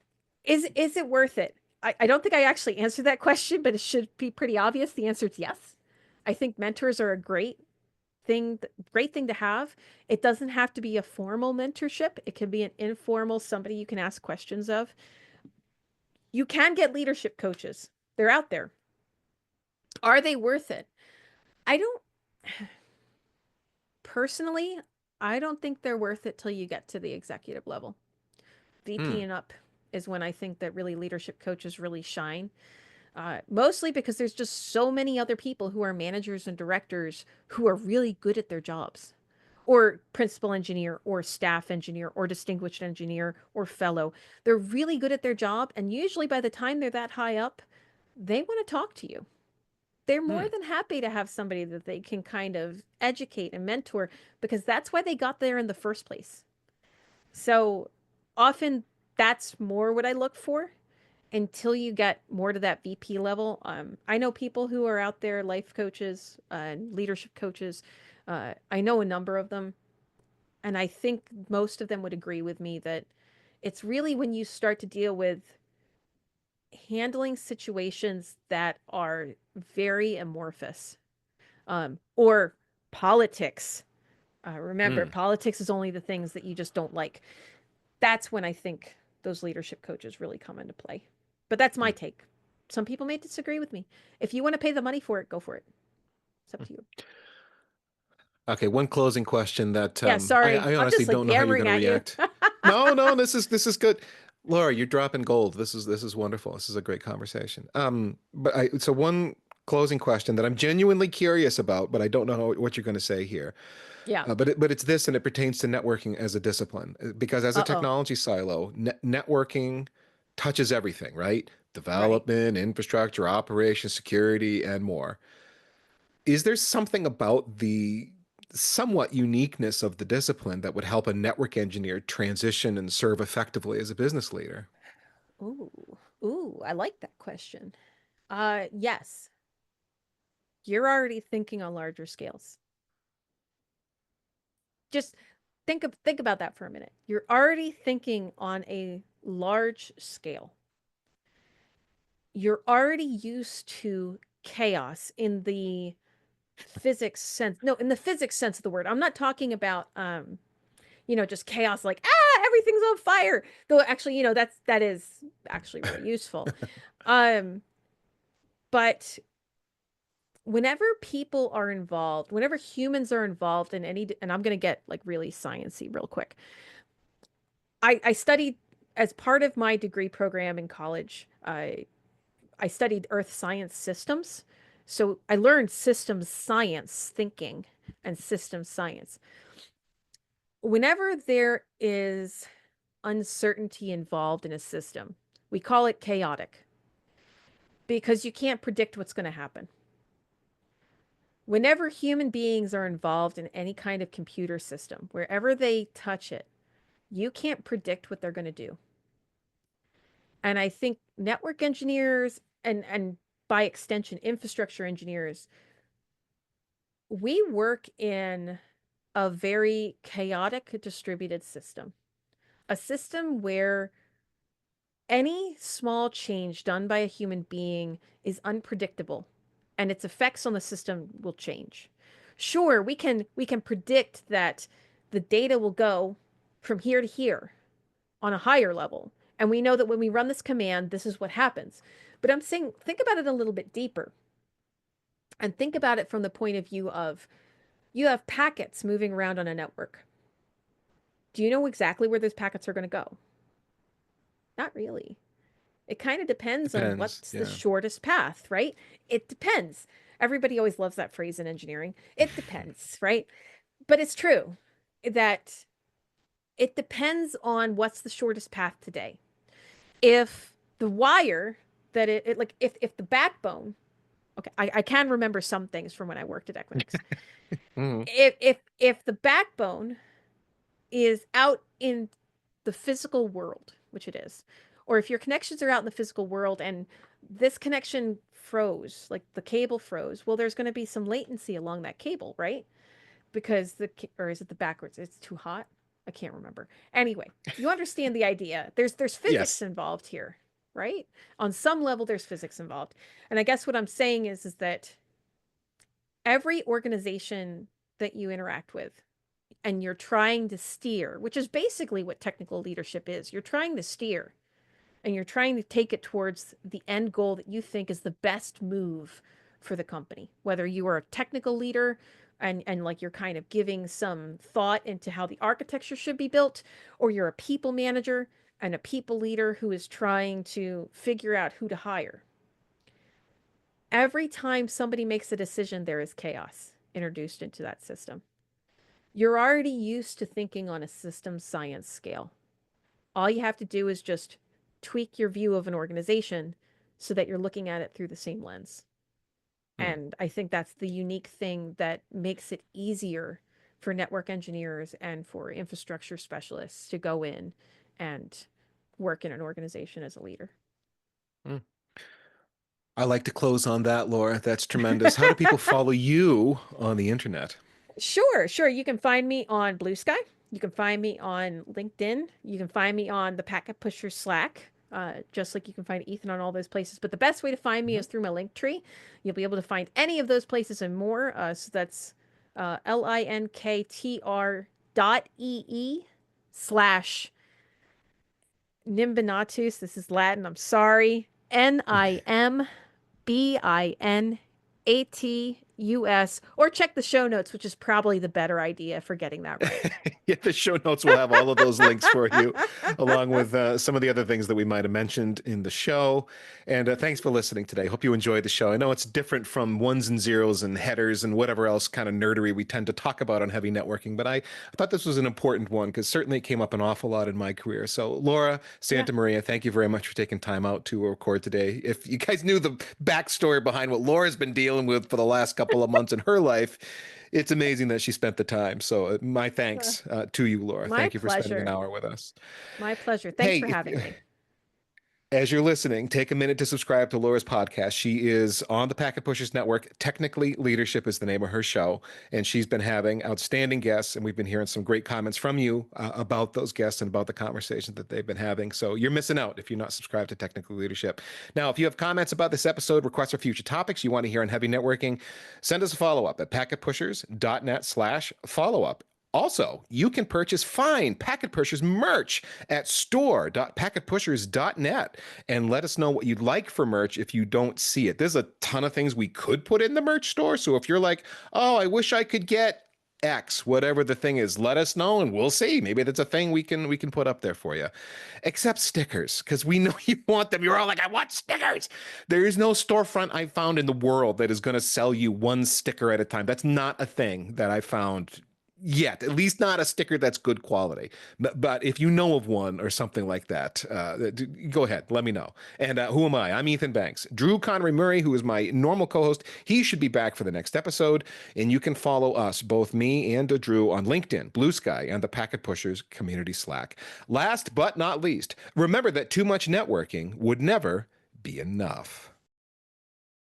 is it worth it? I don't think I actually answered that question, but it should be pretty obvious. The answer is yes. I think mentors are a great thing to have. It doesn't have to be a formal mentorship. It can be an informal somebody you can ask questions of. You can get leadership coaches. They're out there. Are they worth it? I don't personally, I don't think they're worth it till you get to the executive level. VP Mm. and up is when I think that really leadership coaches really shine. Mostly because there's just so many other people who are managers and directors who are really good at their jobs, or principal engineer, or staff engineer, or distinguished engineer, or fellow. They're really good at their job. And usually by the time they're that high up, they want to talk to you. They're more Mm. than happy to have somebody that they can kind of educate and mentor because that's why they got there in the first place. So often that's more what I look for until you get more to that VP level. I know people who are out there, life coaches and leadership coaches. I know a number of them, and I think most of them would agree with me that it's really when you start to deal with handling situations that are very amorphous or politics. Remember, Mm. politics is only the things that you just don't like. That's when I think those leadership coaches really come into play. But that's my Mm. take. Some people may disagree with me. If you want to pay the money for it, go for it. It's up to you. Okay, one closing question that Yeah, sorry. I I'm honestly just like don't know how you're yammering going to at you. react. No, no, this is good. Laura, you're dropping gold. This is wonderful. This is a great conversation. But so one closing question that I'm genuinely curious about, but I don't know what you're going to say here. Yeah. But it's this, and it pertains to networking as a discipline, because as a Uh-oh. technology silo, networking touches everything, right? Right. Development, infrastructure, operations, security, and more. Is there something about the somewhat uniqueness of the discipline that would help a network engineer transition and serve effectively as a business leader? Ooh. Ooh, I like that question. Yes. You're already thinking on larger scales. Just think about that for a minute. You're already thinking on a large scale. You're already used to chaos in the physics sense. No, in the physics sense of the word. I'm not talking about just chaos, like, everything's on fire. Though actually, that is actually really useful. Um, but whenever people are involved, whenever humans are involved in any, and I'm going to get like really sciencey real quick. I studied as part of my degree program in college. I studied earth science systems. So I learned systems science thinking and systems science. Whenever there is uncertainty involved in a system, we call it chaotic because you can't predict what's going to happen. Whenever human beings are involved in any kind of computer system, wherever they touch it, you can't predict what they're going to do. And I think network engineers and by extension infrastructure engineers, we work in a very chaotic distributed system. A system where any small change done by a human being is unpredictable and its effects on the system will change. Sure, we can predict that the data will go from here to here on a higher level. And we know that when we run this command, this is what happens. But I'm saying, think about it a little bit deeper and think about it from the point of view of you have packets moving around on a network. Do you know exactly where those packets are going to go? Not really. It kind of depends on Depends. what's the Yeah. shortest path, right? It depends. Everybody always loves that phrase in engineering. It depends, right? But it's true that it depends on what's the shortest path today. If the wire that it like if the backbone, okay, I can remember some things from when I worked at Equinix. Mhm. If the backbone is out in the physical world, which it is, or if your connections are out in the physical world and this connection froze, like the cable froze, well, there's going to be some latency along that cable, right? Because or is it the backwards? It's too hot. I can't remember. Anyway, you understand the idea. There's physics Yes. involved here, right? On some level, there's physics involved, and I guess what I'm saying is that every organization that you interact with and you're trying to steer, which is basically what technical leadership is. You're trying to steer and you're trying to take it towards the end goal that you think is the best move for the company. Whether you are a technical leader and like you're kind of giving some thought into how the architecture should be built, or you're a people manager and a people leader who is trying to figure out who to hire. Every time somebody makes a decision, there is chaos introduced into that system. You're already used to thinking on a system science scale. All you have to do is just tweak your view of an organization so that you're looking at it through the same lens. Mm. And I think that's the unique thing that makes it easier for network engineers and for infrastructure specialists to go in and work in an organization as a leader. Mm. I like to close on that, Laura. That's tremendous. How do people follow you on the internet? Sure, sure. You can find me on Blue Sky. You can find me on LinkedIn. You can find me on the Packet Pusher Slack, just like you can find Ethan on all those places. But the best way to find me Mhm. is through my link tree. You'll be able to find any of those places and more. So that's linktr.ee/ Nimbinatus. This is Latin. I'm sorry. NIMBINATUS, or check the show notes, which is probably the better idea for getting that right. Yeah, the show notes will have all of those links for you, along with some of the other things that we might have mentioned in the show. And thanks for listening today. Hope you enjoyed the show. I know it's different from ones and zeros and headers and whatever else kind of nerdery we tend to talk about on heavy networking, but I thought this was an important one because certainly it came up an awful lot in my career. So, Laura, Yeah. Santamaria, thank you very much for taking time out to record today. If you guys knew the backstory behind what Laura's been dealing with for the last couple of months in her life, it's amazing that she spent the time. So my Uh, thanks to you, Laura. my Thank you for spending an pleasure. hour with us. My pleasure. Thanks Hey, for having me. as you're listening, take a minute to subscribe to Laura's podcast. She is on the Packet Pushers Network. Technically Leadership is the name of her show, and she's been having outstanding guests, and we've been hearing some great comments from you about those guests and about the conversations that they've been having. So you're missing out if you're not subscribed to Technical Leadership. Now, if you have comments about this episode, requests for future topics you want to hear on heavy networking, send us a follow-up at packetpushers.net/follow-up. Also, you can purchase fine Packet Pushers merch at store.packetpushers.net and let us know what you'd like for merch if you don't see it. There's a ton of things we could put in the merch store. So if you're like, oh, I wish I could get X, whatever the thing is, let us know and we'll see. Maybe that's a thing we can put up there for you. Except stickers, because we know you want them. You're all like, I want stickers. There is no storefront I found in the world that is going to sell you one sticker at a time. That's not a thing that I found yet, at least not a sticker that's good quality. But if you know of one or something like that, go ahead, let me know. And who am I? I'm Ethan Banks. Drew Connery Murray, who is my normal co-host, he should be back for the next episode. And you can follow us, both me and Drew, on LinkedIn, Blue Sky, and the Packet Pushers community Slack. Last but not least, remember that too much networking would never be enough.